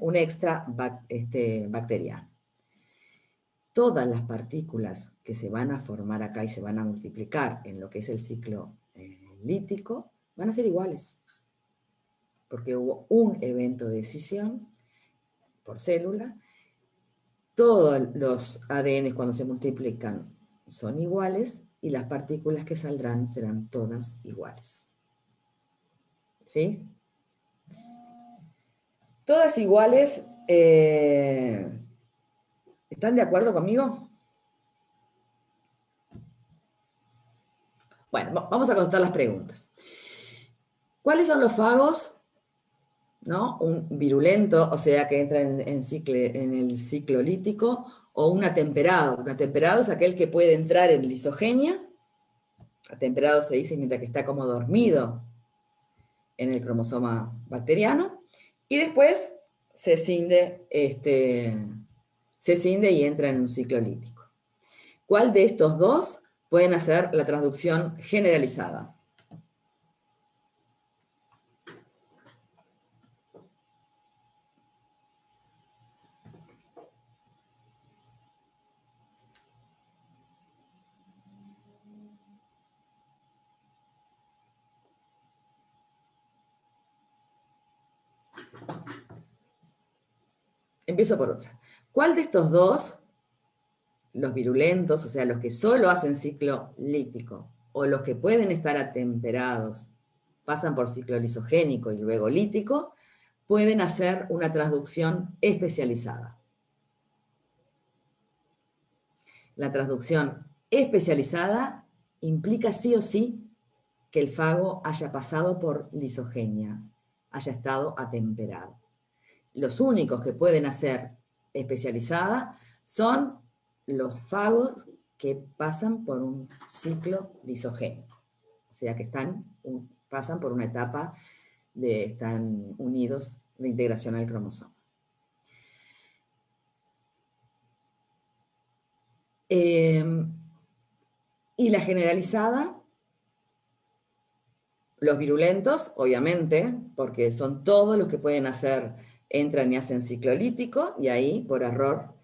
un extra bacteriano. Todas las partículas que se van a formar acá y se van a multiplicar en lo que es el ciclo lítico van a ser iguales, porque hubo un evento de escisión por célula. Todos los ADN cuando se multiplican son iguales y las partículas que saldrán serán todas iguales. ¿Sí? Todas iguales. ¿Están de acuerdo conmigo? Bueno, vamos a contestar las preguntas. ¿Cuáles son los fagos? ¿No? Un virulento, o sea, que entra en el ciclo lítico, o un atemperado. Un atemperado es aquel que puede entrar en lisogenia. Atemperado se dice mientras que está como dormido en el cromosoma bacteriano, y después se cinde y entra en un ciclo lítico. ¿Cuál de estos dos pueden hacer la transducción generalizada? Empiezo por otra. ¿Cuál de estos dos los virulentos, o sea, los que solo hacen ciclo lítico, o los que pueden estar atemperados, pasan por ciclo lisogénico y luego lítico, pueden hacer una transducción especializada. La transducción especializada implica sí o sí que el fago haya pasado por lisogenia, haya estado atemperado. Los únicos que pueden hacer especializada son los fagos que pasan por un ciclo lisogénico, o sea que pasan por una etapa están unidos de integración al cromosoma. Y la generalizada, los virulentos, obviamente, porque son todos los que pueden hacer, entran y hacen ciclo lítico, y ahí, por error,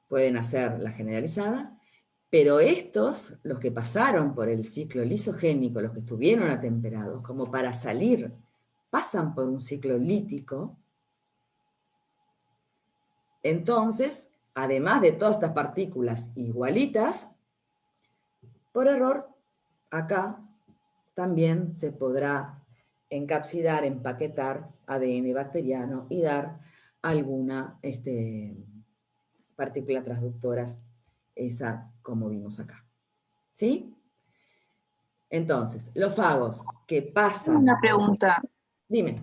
pueden hacer la generalizada, pero estos, los que pasaron por el ciclo lisogénico, los que estuvieron atemperados, como para salir, pasan por un ciclo lítico, entonces, además de todas estas partículas igualitas, por error, acá también se podrá encapsidar, empaquetar ADN bacteriano y dar alguna partícula transductoras, esa como vimos acá. ¿Sí? Entonces, los fagos que pasan... Una pregunta. Dime.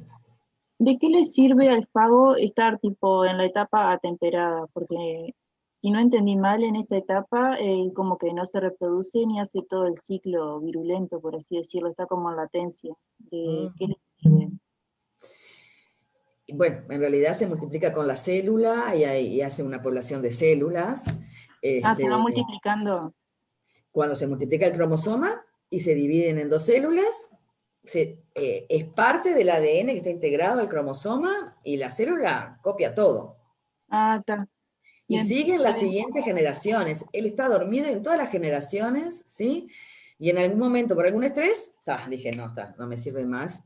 ¿De qué le sirve al fago estar tipo en la etapa atemperada? Porque si no entendí mal, en esa etapa como que no se reproduce ni hace todo el ciclo virulento, por así decirlo, está como en latencia. ¿De qué le sirve? Bueno, en realidad se multiplica con la célula y hace una población de células. Se va multiplicando. Cuando se multiplica el cromosoma y se dividen en dos células, es parte del ADN que está integrado al cromosoma y la célula copia todo. Está. Y Bien. siguen las siguientes generaciones. Él está dormido en todas las generaciones, ¿sí? Y en algún momento, por algún estrés, dije, no me sirve más.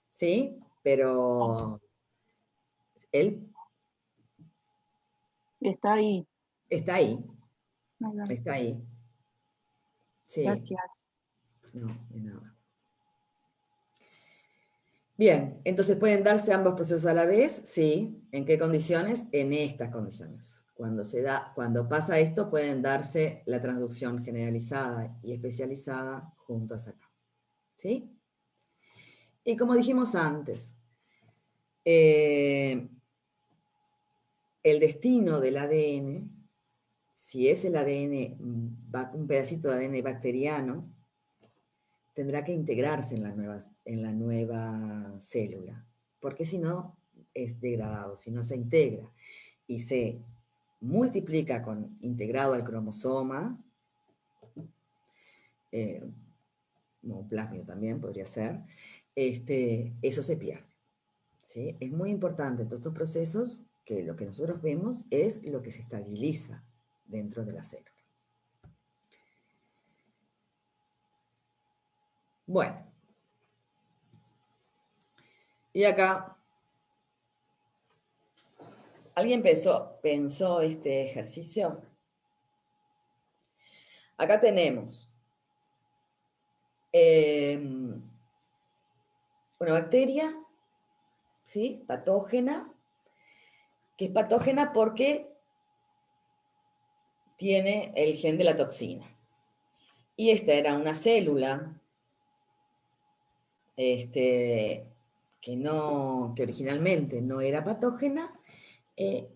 ¿Sí? Pero él Está ahí. está ahí. Ahí va. Está ahí. Sí. Gracias. No, de nada. Bien, entonces pueden darse ambos procesos a la vez, sí. ¿En qué condiciones? En estas condiciones. Cuando pasa esto, pueden darse la transducción generalizada y especializada juntas acá. ¿Sí? Y como dijimos antes, el destino del ADN, si es el ADN, un pedacito de ADN bacteriano, tendrá que integrarse en la nueva célula, porque si no es degradado, si no se integra y se multiplica integrado al cromosoma, como plasmio también podría ser, eso se pierde. ¿Sí? Es muy importante en todos estos procesos que lo que nosotros vemos es lo que se estabiliza dentro de la célula. Bueno. Y acá, ¿alguien pensó este ejercicio? Acá tenemos una bacteria, ¿sí? Patógena, que es patógena porque tiene el gen de la toxina. Y esta era una célula que originalmente no era patógena, y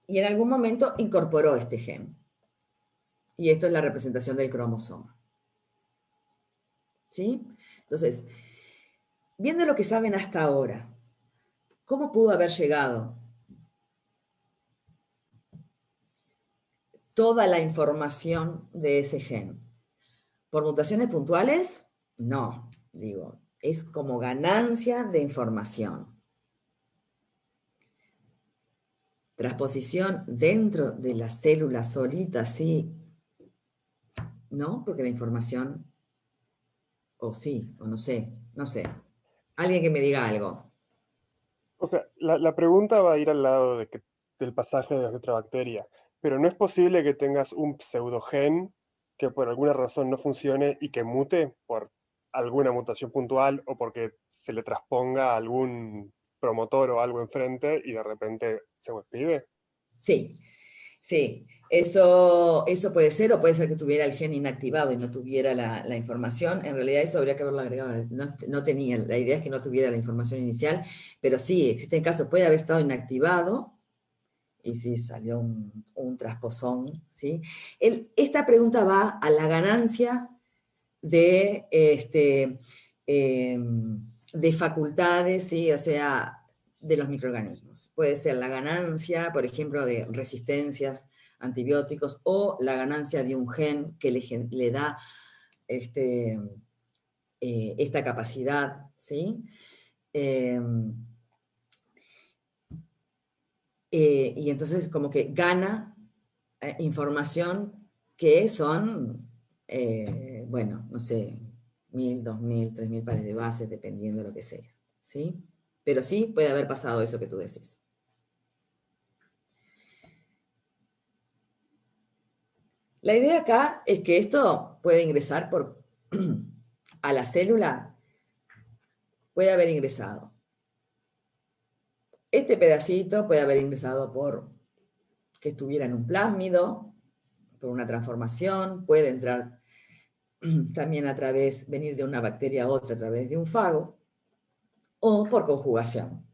en algún momento incorporó este gen. Y esto es la representación del cromosoma. ¿Sí? Entonces, viendo lo que saben hasta ahora, ¿cómo pudo haber llegado toda la información de ese gen? ¿Por mutaciones puntuales? No, es como ganancia de información. Transposición dentro de la célula solita, sí, no, porque la información, o sí, o no sé. Alguien que me diga algo. O sea, la pregunta va a ir al lado de que del pasaje de otra bacteria. Pero no es posible que tengas un pseudogen que por alguna razón no funcione y que mute por alguna mutación puntual o porque se le transponga algún promotor o algo enfrente y de repente se active. Sí, sí. Eso puede ser, o puede ser que tuviera el gen inactivado y no tuviera la información. En realidad eso habría que haberlo agregado. No tenía, la idea es que no tuviera la información inicial, pero sí, existen casos, puede haber estado inactivado, y sí, salió un trasposón, ¿sí? Esta pregunta va a la ganancia de, de facultades, ¿sí? O sea, de los microorganismos. Puede ser la ganancia, por ejemplo, de resistencias a antibióticos, o la ganancia de un gen que le da esta capacidad, ¿sí? Y entonces como que gana información que son, bueno, no sé, 1000, 2000, 3000 pares de bases, dependiendo de lo que sea, ¿sí? Pero sí puede haber pasado eso que tú decís. La idea acá es que esto puede ingresar a la célula, puede haber ingresado. Este pedacito puede haber ingresado por que estuviera en un plásmido, por una transformación, puede entrar también a través, venir de una bacteria a otra a través de un fago, o por conjugación,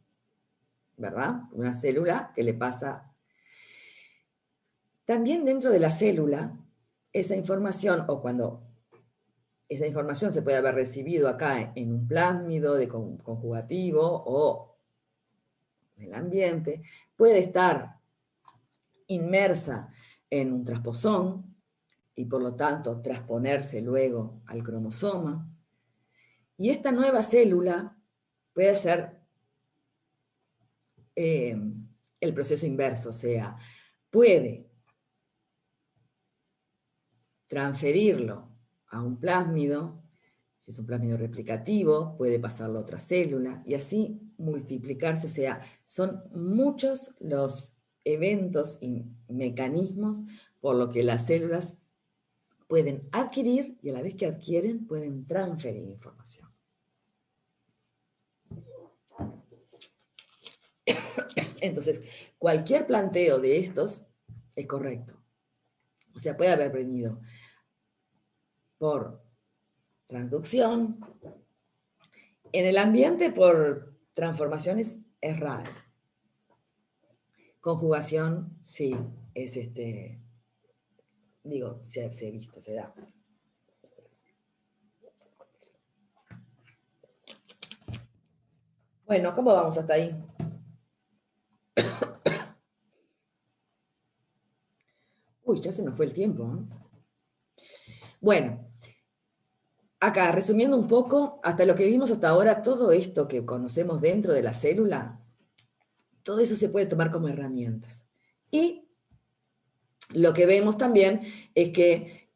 ¿verdad? Una célula que le pasa. También dentro de la célula, esa información, o cuando esa información se puede haber recibido acá en un plásmido de conjugativo o en el ambiente, puede estar inmersa en un trasposón y por lo tanto transponerse luego al cromosoma. Y esta nueva célula puede ser el proceso inverso, o sea, puede transferirlo a un plásmido, si es un plásmido replicativo, puede pasarlo a otra célula y así multiplicarse, o sea, son muchos los eventos y mecanismos por lo que las células pueden adquirir y a la vez que adquieren pueden transferir información. Entonces, cualquier planteo de estos es correcto. O sea, puede haber venido por transducción. En el ambiente, por transformaciones, es raro. Conjugación, sí, es digo, se ha visto, se da. Bueno, ¿cómo vamos hasta ahí? Uy, ya se nos fue el tiempo, ¿eh? Bueno, acá, resumiendo un poco, hasta lo que vimos hasta ahora, todo esto que conocemos dentro de la célula, todo eso se puede tomar como herramientas. Y lo que vemos también es que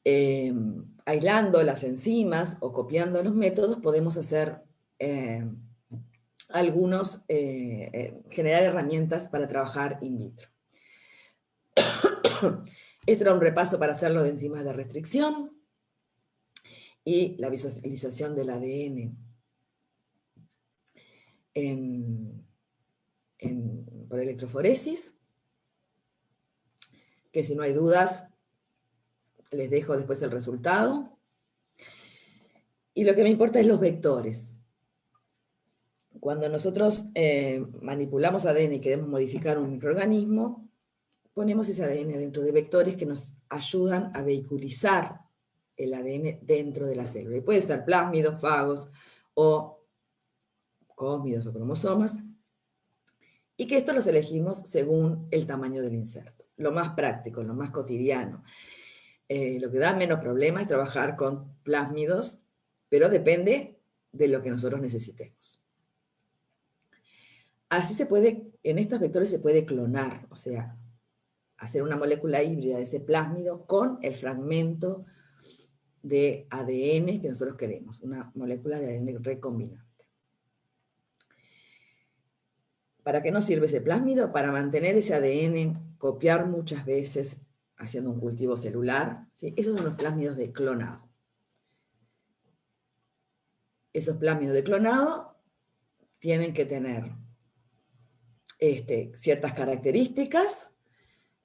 aislando las enzimas o copiando los métodos podemos hacer generar herramientas para trabajar in vitro. Esto era un repaso para hacerlo de enzimas de restricción y la visualización del ADN por electroforesis, que si no hay dudas, les dejo después el resultado. Y lo que me importa es los vectores. Cuando nosotros manipulamos ADN y queremos modificar un microorganismo, ponemos ese ADN dentro de vectores que nos ayudan a vehiculizar el ADN dentro de la célula. Y puede ser plásmidos, fagos o cósmidos o cromosomas. Y que estos los elegimos según el tamaño del inserto. Lo más práctico, lo más cotidiano. Lo que da menos problema es trabajar con plásmidos, pero depende de lo que nosotros necesitemos. Así se puede, en estos vectores se puede clonar, o sea, hacer una molécula híbrida de ese plásmido con el fragmento de ADN que nosotros queremos, una molécula de ADN recombinante. ¿Para qué nos sirve ese plásmido? Para mantener ese ADN, copiar muchas veces haciendo un cultivo celular, ¿sí? Esos son los plásmidos de clonado. Esos plásmidos de clonado tienen que tener ciertas características,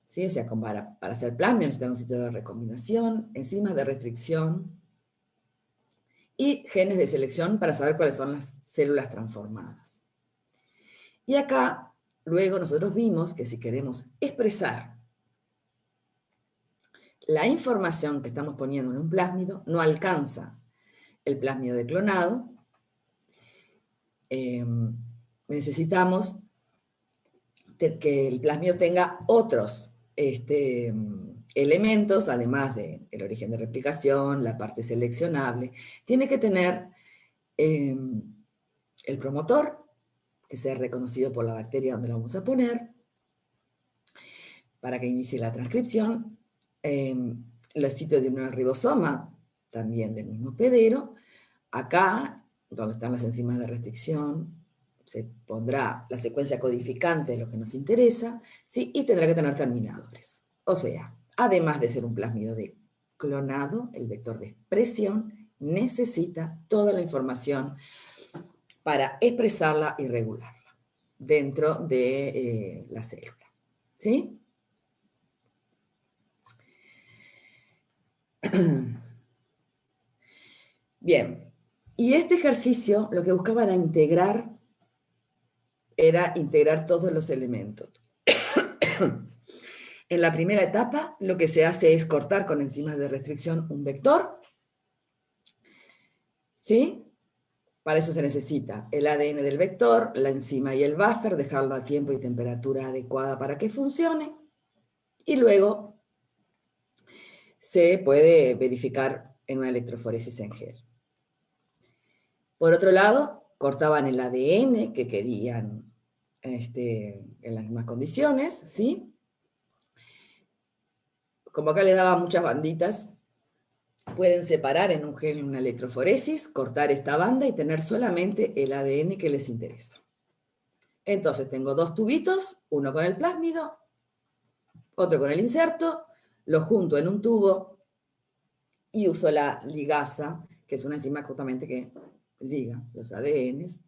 ¿sí? O sea, para hacer plásmido necesitamos un sitio de recombinación, enzimas de restricción y genes de selección para saber cuáles son las células transformadas. Y acá, luego nosotros vimos que si queremos expresar la información que estamos poniendo en un plásmido, no alcanza el plásmido de clonado. Necesitamos que el plásmido tenga otros elementos, además del origen de replicación, la parte seleccionable. Tiene que tener el promotor, que sea reconocido por la bacteria donde lo vamos a poner, para que inicie la transcripción. Los sitios de un ribosoma, también del mismo hospedero. Acá, donde están las enzimas de restricción, se pondrá la secuencia codificante de lo que nos interesa, ¿sí? Y tendrá que tener terminadores. O sea, además de ser un plásmido de clonado, el vector de expresión necesita toda la información para expresarla y regularla dentro de la célula. ¿Sí? Bien, y este ejercicio lo que buscaba era integrar todos los elementos. En la primera etapa, lo que se hace es cortar con enzimas de restricción un vector, ¿sí? Para eso se necesita el ADN del vector, la enzima y el buffer, dejarlo a tiempo y temperatura adecuada para que funcione, y luego se puede verificar en una electroforesis en gel. Por otro lado, cortaban el ADN que querían en las mismas condiciones, ¿sí? Como acá les daba muchas banditas, pueden separar en un gel una electroforesis, cortar esta banda y tener solamente el ADN que les interesa. Entonces tengo dos tubitos, uno con el plásmido, otro con el inserto, lo junto en un tubo y uso la ligasa, que es una enzima justamente que liga los ADNs,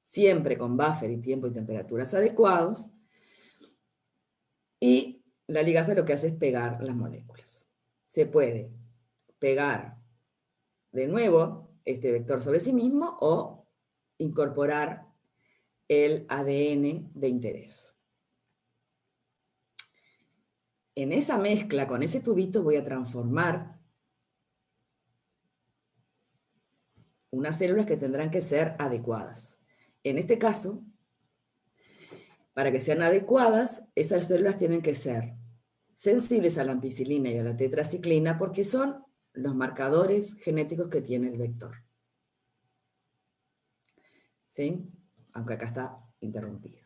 siempre con buffer y tiempo y temperaturas adecuados, y la ligasa lo que hace es pegar las moléculas. Se puede pegar de nuevo este vector sobre sí mismo o incorporar el ADN de interés. En esa mezcla con ese tubito voy a transformar unas células que tendrán que ser adecuadas. En este caso, para que sean adecuadas, esas células tienen que ser sensibles a la ampicilina y a la tetraciclina porque son los marcadores genéticos que tiene el vector. ¿Sí? Aunque acá está interrumpido.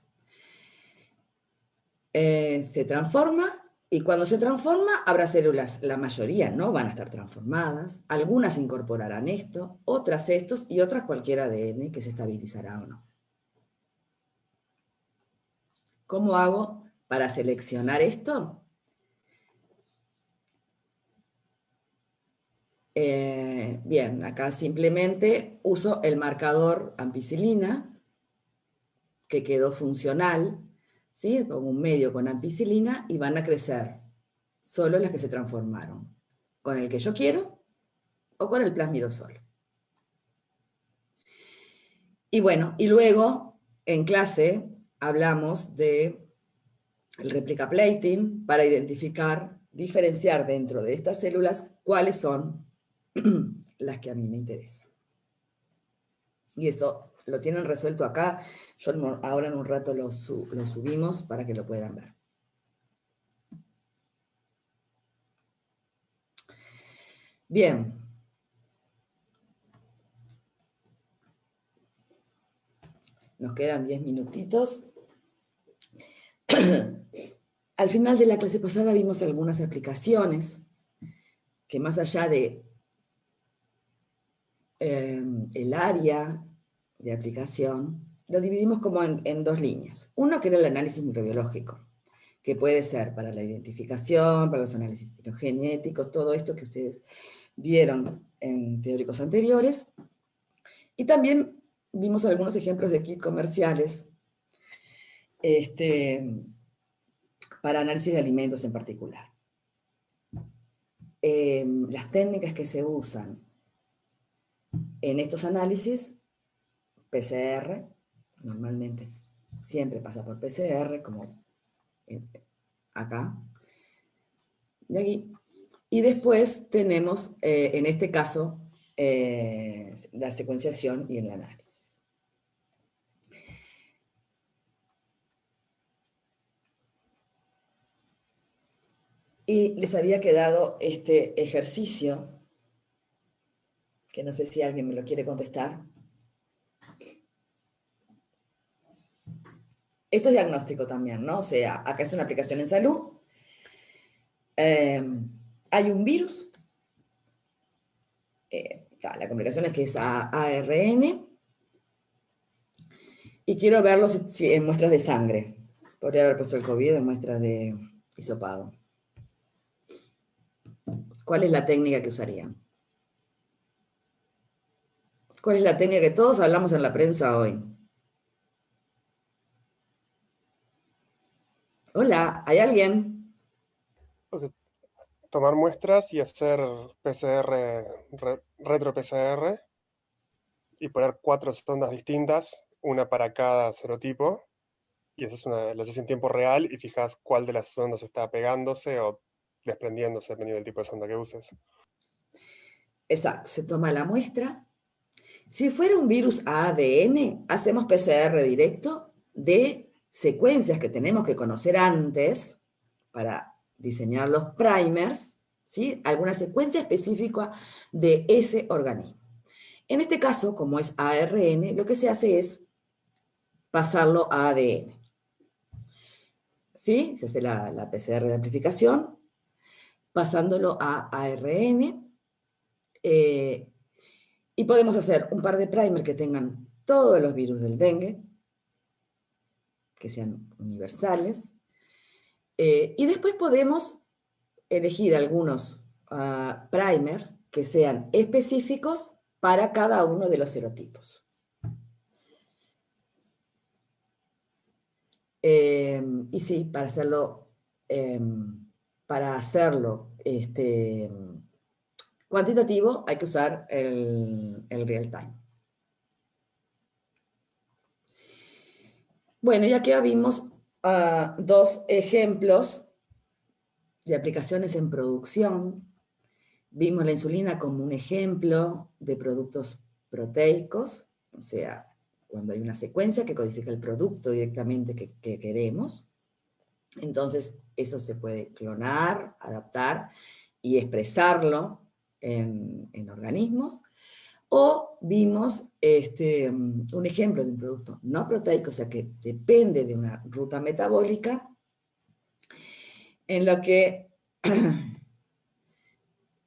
Se transforma y cuando se transforma habrá células, la mayoría no van a estar transformadas, algunas incorporarán esto, otras estos y otras cualquier ADN que se estabilizará o no. ¿Cómo hago para seleccionar esto? Bien, acá simplemente uso el marcador ampicilina, que quedó funcional, ¿sí? Pongo un medio con ampicilina y van a crecer solo las que se transformaron, con el que yo quiero o con el plásmido solo. Y bueno, y luego en clase hablamos de el replica plating para identificar, diferenciar dentro de estas células cuáles son las que a mí me interesan. Y eso lo tienen resuelto acá. Yo ahora en un rato lo subimos para que lo puedan ver. Bien. Nos quedan 10 minutitos. Al final de la clase pasada vimos algunas aplicaciones que más allá de el área de aplicación, lo dividimos como en dos líneas. Uno que era el análisis microbiológico, que puede ser para la identificación, para los análisis filogenéticos, todo esto que ustedes vieron en teóricos anteriores. Y también vimos algunos ejemplos de kits comerciales para análisis de alimentos en particular. Las técnicas que se usan en estos análisis, PCR, normalmente siempre pasa por PCR, como acá y aquí. Y después tenemos, en este caso, la secuenciación y el análisis. Y les había quedado este ejercicio, que no sé si alguien me lo quiere contestar. Esto es diagnóstico también, ¿no? O sea, acá es una aplicación en salud. Hay un virus. La complicación es que es ARN. Y quiero verlo en muestras de sangre. Podría haber puesto el COVID en muestras de hisopado. ¿Cuál es la técnica que usarían? ¿Cuál es la técnica que todos hablamos en la prensa hoy? Hola, ¿hay alguien? Tomar muestras y hacer retro PCR, y poner 4 sondas distintas, una para cada serotipo, y eso lo haces en tiempo real y fijas cuál de las sondas está pegándose o desprendiéndose dependiendo del tipo de sonda que uses. Exacto, se toma la muestra. Si fuera un virus a ADN, hacemos PCR directo de secuencias que tenemos que conocer antes para diseñar los primers, ¿sí? Alguna secuencia específica de ese organismo. En este caso, como es ARN, lo que se hace es pasarlo a ADN. ¿Sí? Se hace la PCR de amplificación, pasándolo a ARN. Y podemos hacer un par de primers que tengan todos los virus del dengue, que sean universales. Y después podemos elegir algunos primers que sean específicos para cada uno de los serotipos. Y sí, para hacerlo cuantitativo hay que usar el real time. Bueno, ya que vimos dos ejemplos de aplicaciones en producción. Vimos la insulina como un ejemplo de productos proteicos, o sea, cuando hay una secuencia que codifica el producto directamente que queremos. Entonces, eso se puede clonar, adaptar y expresarlo en organismos. O vimos un ejemplo de un producto no proteico, o sea, que depende de una ruta metabólica, en lo que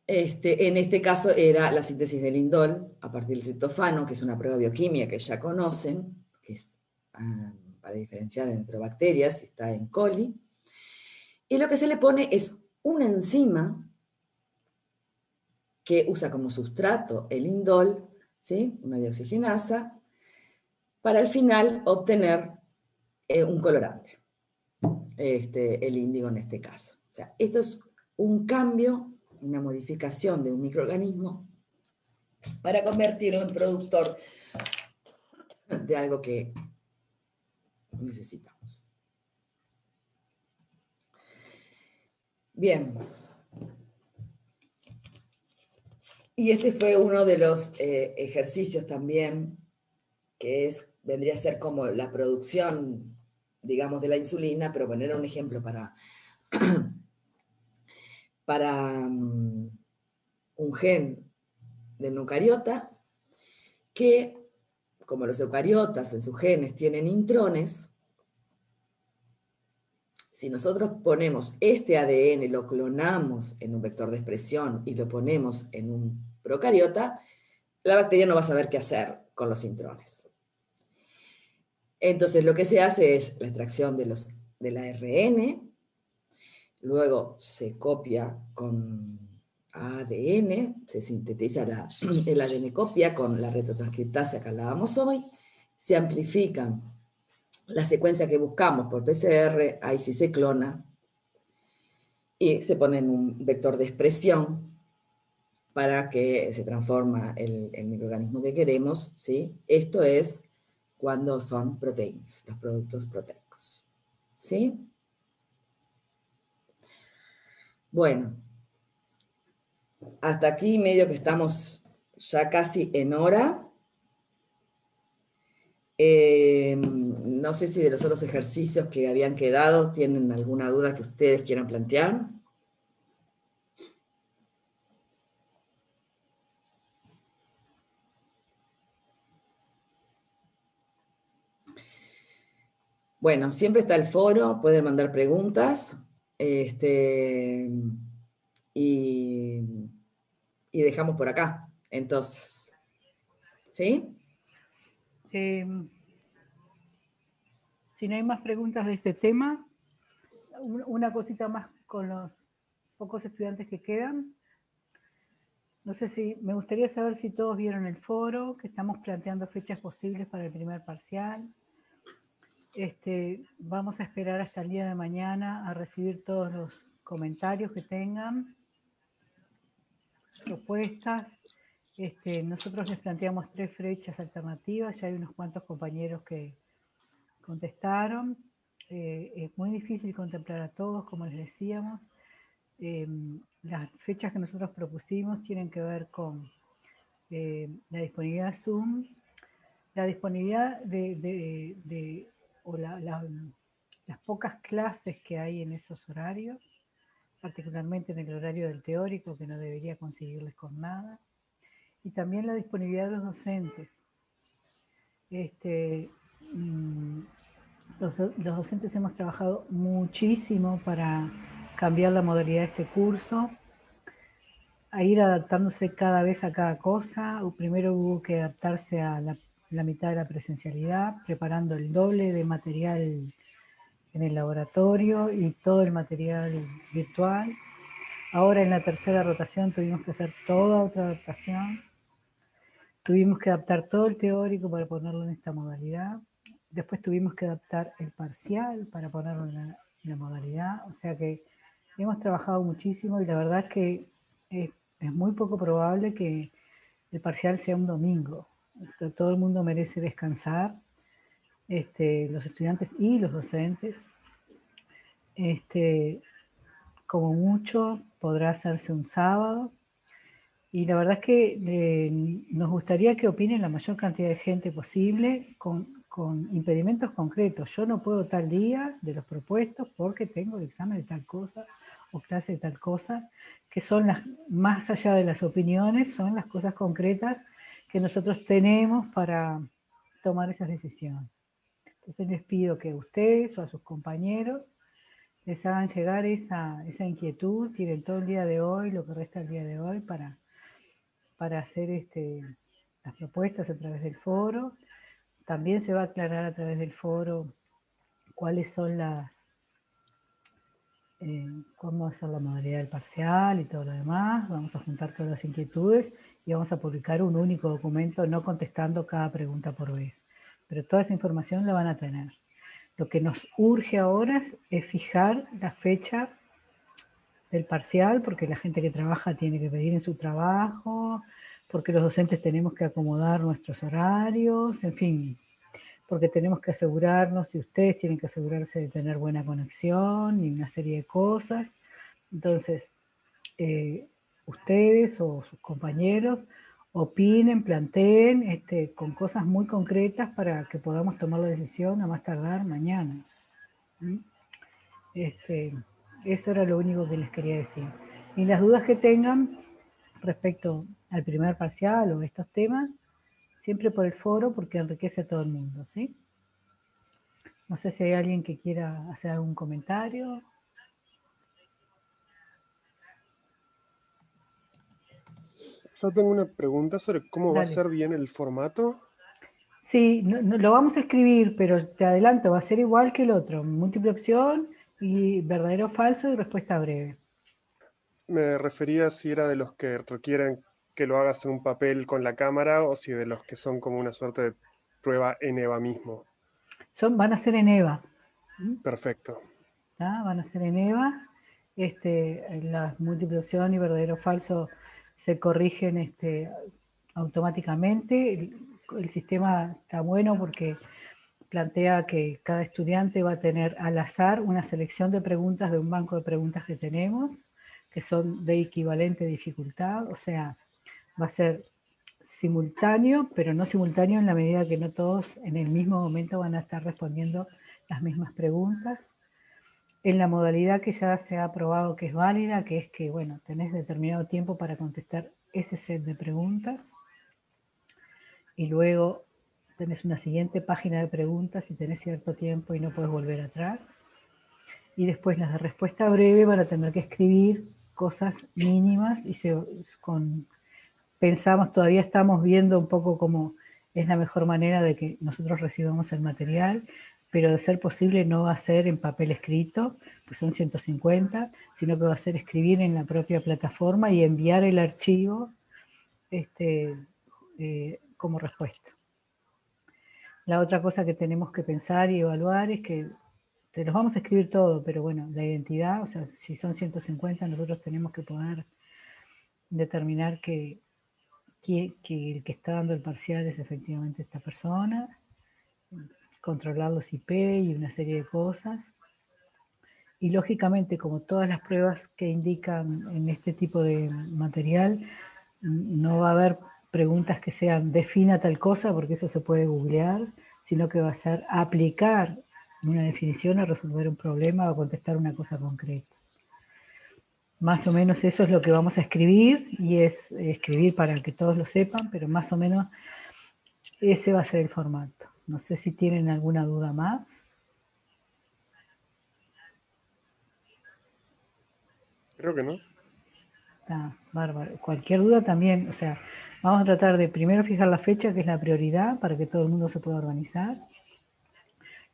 en este caso era la síntesis del indol a partir del triptofano, que es una prueba bioquímica que ya conocen, que es para diferenciar entre bacterias, está en coli. Y lo que se le pone es una enzima que usa como sustrato el indol, ¿sí? Una deoxigenasa, para al final obtener un colorante, el índigo en este caso. O sea, esto es un cambio, una modificación de un microorganismo para convertirlo en productor de algo que necesitamos. Bien. Y este fue uno de los ejercicios también, que vendría a ser como la producción, digamos, de la insulina, pero poner un ejemplo para un gen de un eucariota, que como los eucariotas en sus genes tienen intrones, si nosotros ponemos este ADN, lo clonamos en un vector de expresión y lo ponemos en un procariota, la bacteria no va a saber qué hacer con los intrones. Entonces lo que se hace es la extracción del ARN, luego se copia con ADN, se sintetiza el ADN copia con la retrotranscriptasa que hablábamos hoy, se amplifican la secuencia que buscamos por PCR, ahí sí se clona, y se pone en un vector de expresión para que se transforma el microorganismo que queremos, ¿sí? Esto es cuando son proteínas, los productos proteicos, ¿sí? Bueno, hasta aquí medio que estamos ya casi en hora. No sé si de los otros ejercicios que habían quedado tienen alguna duda que ustedes quieran plantear. Bueno, siempre está el foro, pueden mandar preguntas, y dejamos por acá. Entonces, ¿sí? Si no hay más preguntas de este tema, una cosita más con los pocos estudiantes que quedan. No sé si, me gustaría saber si todos vieron el foro, que estamos planteando fechas posibles para el primer parcial. Vamos a esperar hasta el día de mañana a recibir todos los comentarios que tengan, propuestas. Nosotros les planteamos 3 fechas alternativas, ya hay unos cuantos compañeros que contestaron. Es muy difícil contemplar a todos, como les decíamos. Las fechas que nosotros propusimos tienen que ver con la disponibilidad Zoom, la disponibilidad o las pocas clases que hay en esos horarios, particularmente en el horario del teórico, que no debería conseguirles con nada, y también la disponibilidad de los docentes. Los docentes hemos trabajado muchísimo para cambiar la modalidad de este curso, a ir adaptándose cada vez a cada cosa. Primero hubo que adaptarse a la mitad de la presencialidad, preparando el doble de material en el laboratorio y todo el material virtual. Ahora en la tercera rotación tuvimos que hacer toda otra adaptación. Tuvimos que adaptar todo el teórico para ponerlo en esta modalidad. Después tuvimos que adaptar el parcial para ponerlo en la modalidad. O sea que hemos trabajado muchísimo y la verdad es que es muy poco probable que el parcial sea un domingo. Todo el mundo merece descansar, los estudiantes y los docentes. Como mucho podrá hacerse un sábado. Y la verdad es que nos gustaría que opinen la mayor cantidad de gente posible con impedimentos concretos. Yo no puedo tal día de los propuestos porque tengo el examen de tal cosa o clase de tal cosa, que son las, más allá de las opiniones, son las cosas concretas que nosotros tenemos para tomar esas decisiones. Entonces les pido que a ustedes o a sus compañeros les hagan llegar esa inquietud, tienen todo el día de hoy, lo que resta del día de hoy, para hacer las propuestas a través del foro. También se va a aclarar a través del foro cuáles son cómo va a ser la modalidad del parcial y todo lo demás. Vamos a juntar todas las inquietudes y vamos a publicar un único documento, no contestando cada pregunta por vez. Pero toda esa información la van a tener. Lo que nos urge ahora es fijar la fecha del parcial, porque la gente que trabaja tiene que pedir en su trabajo, porque los docentes tenemos que acomodar nuestros horarios, en fin, porque tenemos que asegurarnos, y ustedes tienen que asegurarse de tener buena conexión y una serie de cosas. Entonces, ustedes o sus compañeros opinen, planteen con cosas muy concretas para que podamos tomar la decisión a más tardar mañana. Eso era lo único que les quería decir. Y las dudas que tengan respecto al primer parcial o estos temas, siempre por el foro, porque enriquece a todo el mundo, ¿sí? No sé si hay alguien que quiera hacer algún comentario. Yo tengo una pregunta sobre cómo va a Dale. ser bien el formato. Sí, lo vamos a escribir, pero te adelanto, va a ser igual que el otro. Múltiple opción y verdadero o falso y respuesta breve. Me refería si era de los que requieren que lo hagas en un papel con la cámara o si de los que son como una suerte de prueba en EVA mismo. Van a ser en EVA. Perfecto. ¿Tá? Van a ser en EVA. Las múltiple opción y verdadero o falso se corrigen automáticamente. El sistema está bueno porque plantea que cada estudiante va a tener al azar una selección de preguntas de un banco de preguntas que tenemos, que son de equivalente dificultad, o sea, va a ser simultáneo, pero no simultáneo en la medida que no todos en el mismo momento van a estar respondiendo las mismas preguntas. En la modalidad que ya se ha aprobado que es válida, que es que, bueno, tenés determinado tiempo para contestar ese set de preguntas y luego tenés una siguiente página de preguntas si tenés cierto tiempo y no puedes volver atrás. Y después las de respuesta breve van a tener que escribir cosas mínimas y pensamos, todavía estamos viendo un poco cómo es la mejor manera de que nosotros recibamos el material, pero de ser posible no va a ser en papel escrito, pues son 150, sino que va a ser escribir en la propia plataforma y enviar el archivo como respuesta. La otra cosa que tenemos que pensar y evaluar es que te los vamos a escribir todo, pero bueno, la identidad, o sea, si son 150, nosotros tenemos que poder determinar que el que está dando el parcial es efectivamente esta persona, controlar los IP y una serie de cosas. Y lógicamente, como todas las pruebas que indican en este tipo de material, no va a haber preguntas que sean defina tal cosa, porque eso se puede googlear, sino que va a ser aplicar una definición a resolver un problema o contestar una cosa concreta. Más o menos eso es lo que vamos a escribir, y es escribir para que todos lo sepan, pero más o menos ese va a ser el formato. No sé si tienen alguna duda más. Creo que no. Está bárbaro. Cualquier duda también, o sea, vamos a tratar de primero fijar la fecha, que es la prioridad, para que todo el mundo se pueda organizar.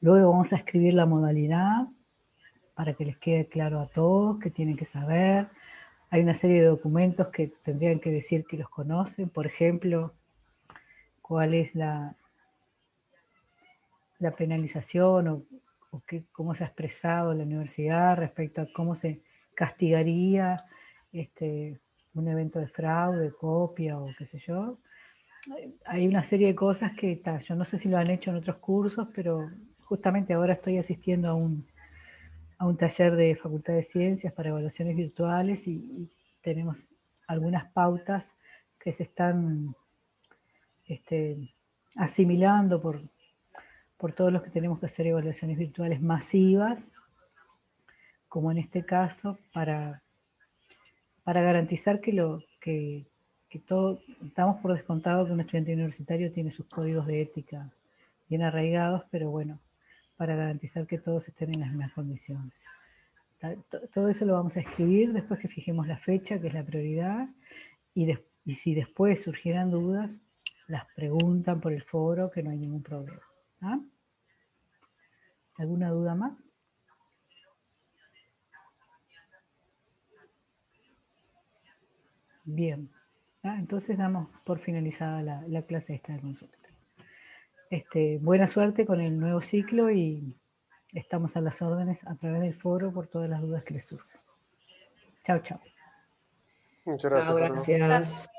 Luego vamos a escribir la modalidad, para que les quede claro a todos que tienen que saber. Hay una serie de documentos que tendrían que decir que los conocen, por ejemplo, cuál es la penalización o cómo se ha expresado la universidad respecto a cómo se castigaría un evento de fraude, copia o qué sé yo. Hay una serie de cosas que yo no sé si lo han hecho en otros cursos, pero justamente ahora estoy asistiendo a un taller de Facultad de Ciencias para evaluaciones virtuales y tenemos algunas pautas que se están asimilando por todos los que tenemos que hacer evaluaciones virtuales masivas, como en este caso, para garantizar que todo, damos por descontado que un estudiante universitario tiene sus códigos de ética bien arraigados, pero bueno, para garantizar que todos estén en las mismas condiciones. Todo eso lo vamos a escribir después que fijemos la fecha, que es la prioridad, y si después surgieran dudas, las preguntan por el foro, que no hay ningún problema. ¿Ah? ¿Alguna duda más? Bien. ¿Ah? Entonces damos por finalizada la clase esta de consulta. Buena suerte con el nuevo ciclo y estamos a las órdenes a través del foro por todas las dudas que les surjan. Chao, chao. Muchas gracias. Chao, gracias.